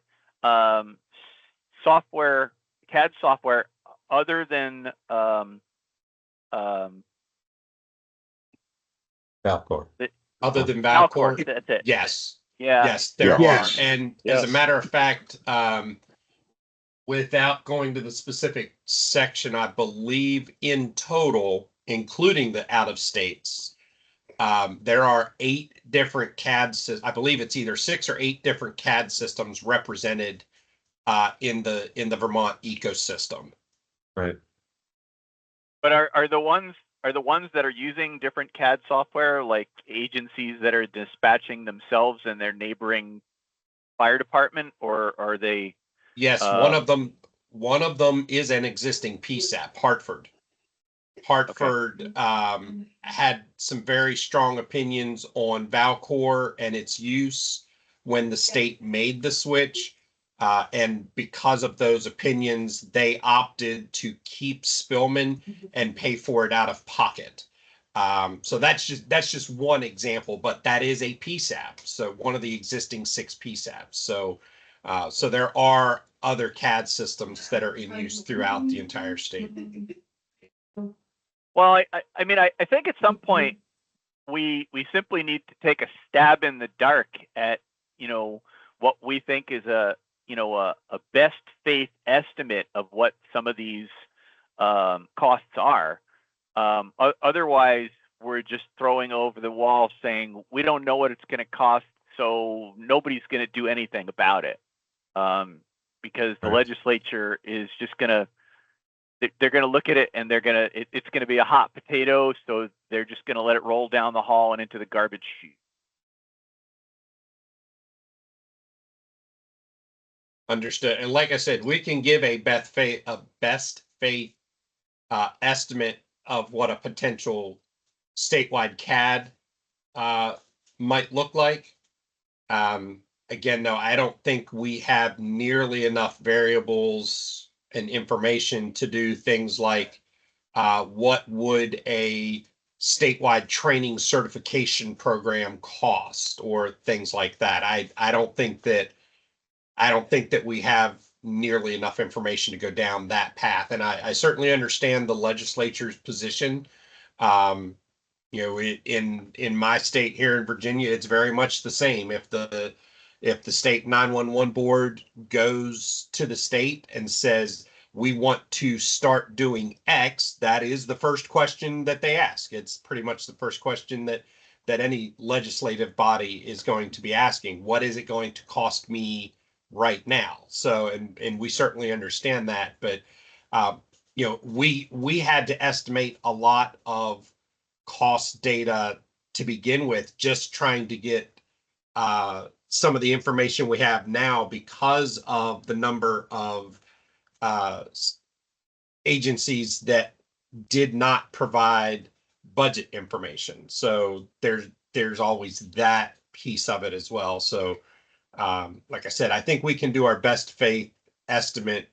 software, CAD software, other than
Valcor.
Other than
Valcor?
Valcor?
That's it.
Yes.
Yeah.
Yes, there
Yes.
are. And as a
Yes.
matter of fact, without going to the specific section, I believe in total, including the out of states, there are 8 different CAD systems. I believe it's either 6 or 8 different CAD systems represented in the Vermont ecosystem.
Right.
But are the ones that are using different CAD software like agencies that are dispatching themselves and their neighboring fire department, or are they?
Yes, one of them is an existing PSAP, Hartford. Hartford had some very strong opinions on Valcor and its use when the state made the switch. And because of those opinions, they opted to keep Spillman and pay for it out of pocket. So that's just one example, but that is a PSAP. So one of the existing 6 PSAPs. So there are other CAD systems that are in use throughout the entire state.
Well, I mean, I think at some point we simply need to take a stab in the dark at, what we think is a best faith estimate of what some of these costs are. Otherwise, we're just throwing over the wall saying we don't know what it's going to cost, so nobody's going to do anything about it, because the legislature is just going to. They're going to look at it and it's going to be a hot potato. So they're just going to let it roll down the hall and into the garbage chute.
Understood. And like I said, we can give a best faith estimate of what a potential statewide CAD might look like. Again, though, I don't think we have nearly enough variables and information to do things like what would a statewide training certification program cost, or things like that. I don't think that we have nearly enough information to go down that path. And I certainly understand the legislature's position. In my state here in Virginia, it's very much the same. If the state 911 board goes to the state and says, we want to start doing X, that is the first question that they ask. It's pretty much the first question that any legislative body is going to be asking. What is it going to cost me right now? So, and we certainly understand that, but we had to estimate a lot of cost data to begin with, just trying to get some of the information we have now because of the number of agencies that did not provide budget information. So there's always that piece of it as well. So like I said, I think we can do our best faith estimate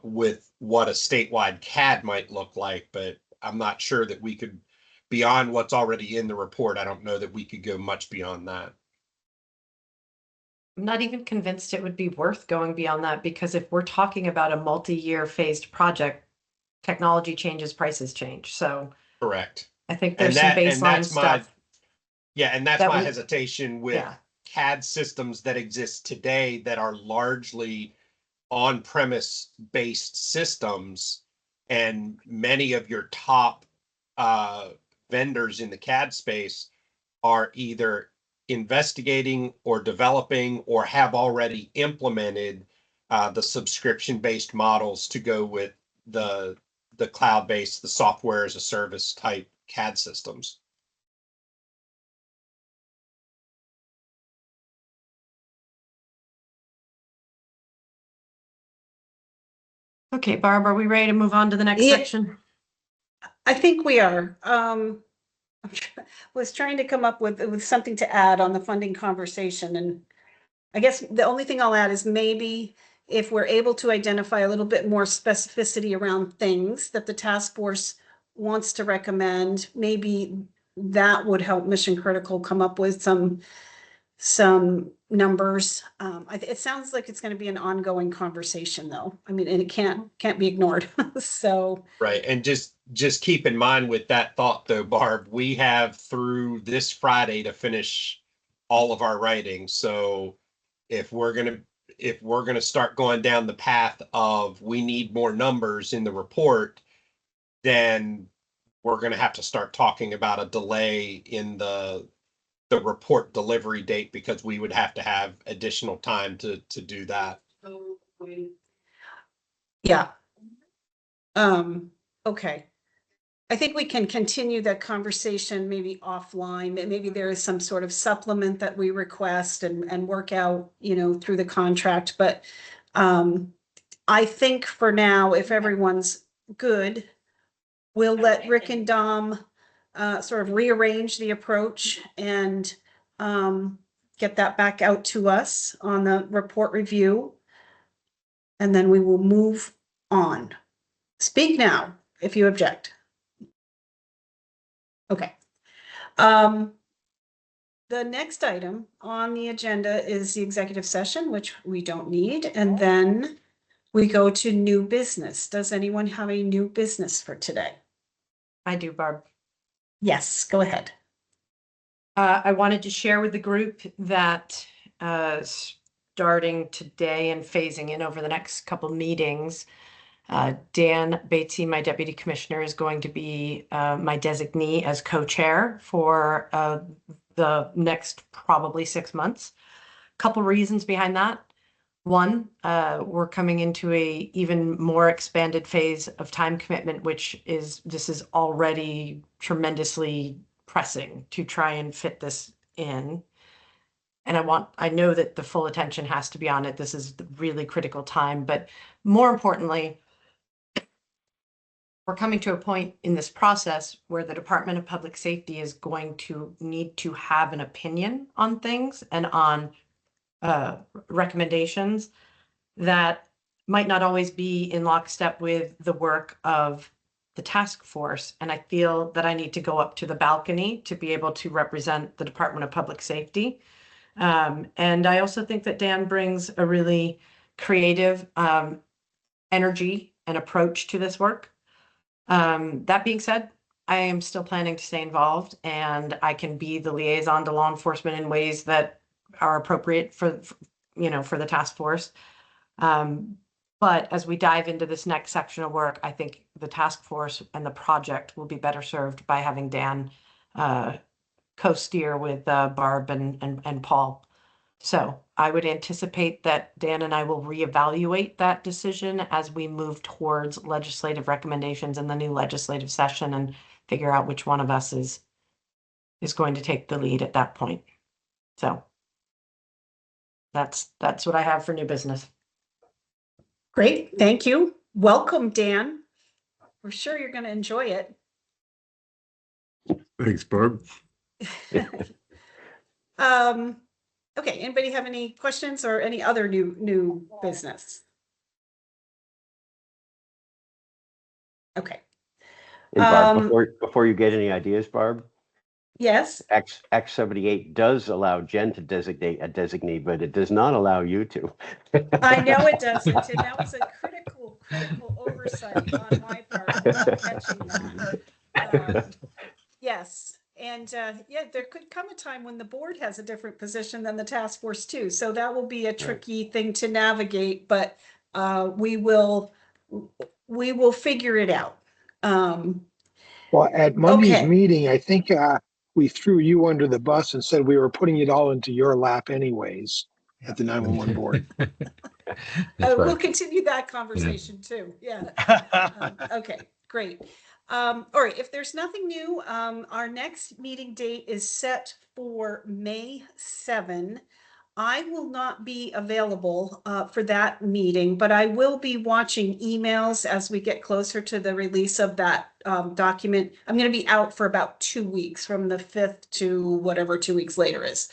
with what a statewide CAD might look like, but I'm not sure that we could, beyond what's already in the report, I don't know that we could go much beyond that.
I'm not even convinced it would be worth going beyond that, because if we're talking about a multi-year phased project, technology changes, prices change. So
Correct.
I think there's some baseline stuff.
And that's my hesitation with CAD systems that exist today that are largely on-premise based systems, and many of your top vendors in the CAD space are either investigating or developing or have already implemented the subscription-based models to go with the cloud-based, the software as a service type CAD systems.
Okay, Barb, are we ready to move on to the next section?
I think we are. Was trying to come up with something to add on the funding conversation, and I guess the only thing I'll add is maybe if we're able to identify a little bit more specificity around things that the task force wants to recommend, maybe that would help Mission Critical come up with some numbers. It sounds like it's going to be an ongoing conversation though. I mean, and it can't be ignored. So,
Right. And just keep in mind with that thought though, Barb, we have through this Friday to finish all of our writing. So if we're gonna start going down the path of we need more numbers in the report, then we're gonna have to start talking about a delay in the report delivery date because we would have to have additional time to do that.
yeah. Okay. I think we can continue that conversation maybe offline, maybe there is some sort of supplement that we request and work out, through the contract, but I think for now, if everyone's good, we'll let Rick and Dom sort of rearrange the approach and get that back out to us on the report review. And then we will move on. Speak now if you object. Okay. The next item on the agenda is the executive session, which we don't need. And then we go to new business. Does anyone have a new business for today?
I do, Barb.
Yes, go ahead.
I wanted to share with the group that starting today and phasing in over the next couple meetings, Dan Batesy, my deputy commissioner, is going to be my designee as co-chair for the next probably 6 months. Couple reasons behind that. One, we're coming into a even more expanded phase of time commitment, this is already tremendously pressing to try and fit this in. And I know that the full attention has to be on it. This is the really critical time, but more importantly, we're coming to a point in this process where the Department of Public Safety is going to need to have an opinion on things and on recommendations that might not always be in lockstep with the work of the task force. And I feel that I need to go up to the balcony to be able to represent the Department of Public Safety. And I also think that Dan brings a really creative energy and approach to this work. That being said, I am still planning to stay involved, and I can be the liaison to law enforcement in ways that are appropriate for the task force. But as we dive into this next section of work, I think the task force and the project will be better served by having Dan co-steer with Barb and Paul. So I would anticipate that Dan and I will reevaluate that decision as we move towards legislative recommendations in the new legislative session and figure out which one of us is going to take the lead at that point. So that's what I have for new business.
Great, thank you. Welcome, Dan. We're sure you're going to enjoy it.
Thanks, Barb.
Okay, anybody have any questions or any other new business? Okay.
And Barb, before you get any ideas, Barb,
Yes.
Act 78 does allow Jen to designate a designee, but it does not allow you to.
I know it doesn't, and that was a critical oversight on my part, not catching that. Yes, and yeah, there could come a time when the board has a different position than the task force too. So that will be a tricky thing to navigate, but we will figure it out.
Well, at Monday's
Okay.
meeting, I think we threw you under the bus and said we were putting it all into your lap anyways at the 911 board.
We'll continue that conversation too. Yeah. Okay, great. All right, if there's nothing new, our next meeting date is set for May 7. I will not be available for that meeting, but I will be watching emails as we get closer to the release of that document. I'm going to be out for about 2 weeks, from the 5th to whatever 2 weeks later is.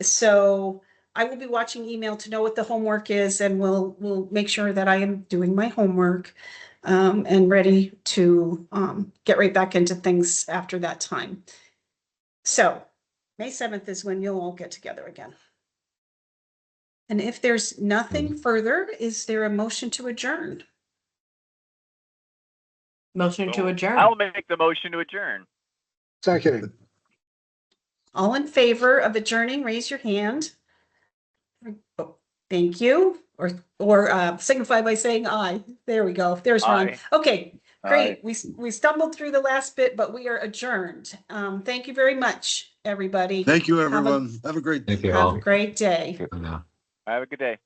So I will be watching email to know what the homework is, and we'll make sure that I am doing my homework and ready to get right back into things after that time. So May 7th is when you'll all get together again. And if there's nothing further, is there a motion to adjourn?
Motion to adjourn.
I'll make the motion to adjourn.
Second.
All in favor of adjourning, raise your hand. Oh, thank you. Or signify by saying aye. There we go. There's Ron.
Aye.
Okay, great.
Aye.
We stumbled through the last bit, but we are adjourned. Thank you very much, everybody.
Thank you, everyone. Have a great day.
Thank you
Have
all.
a great day.
Now.
Have a good day.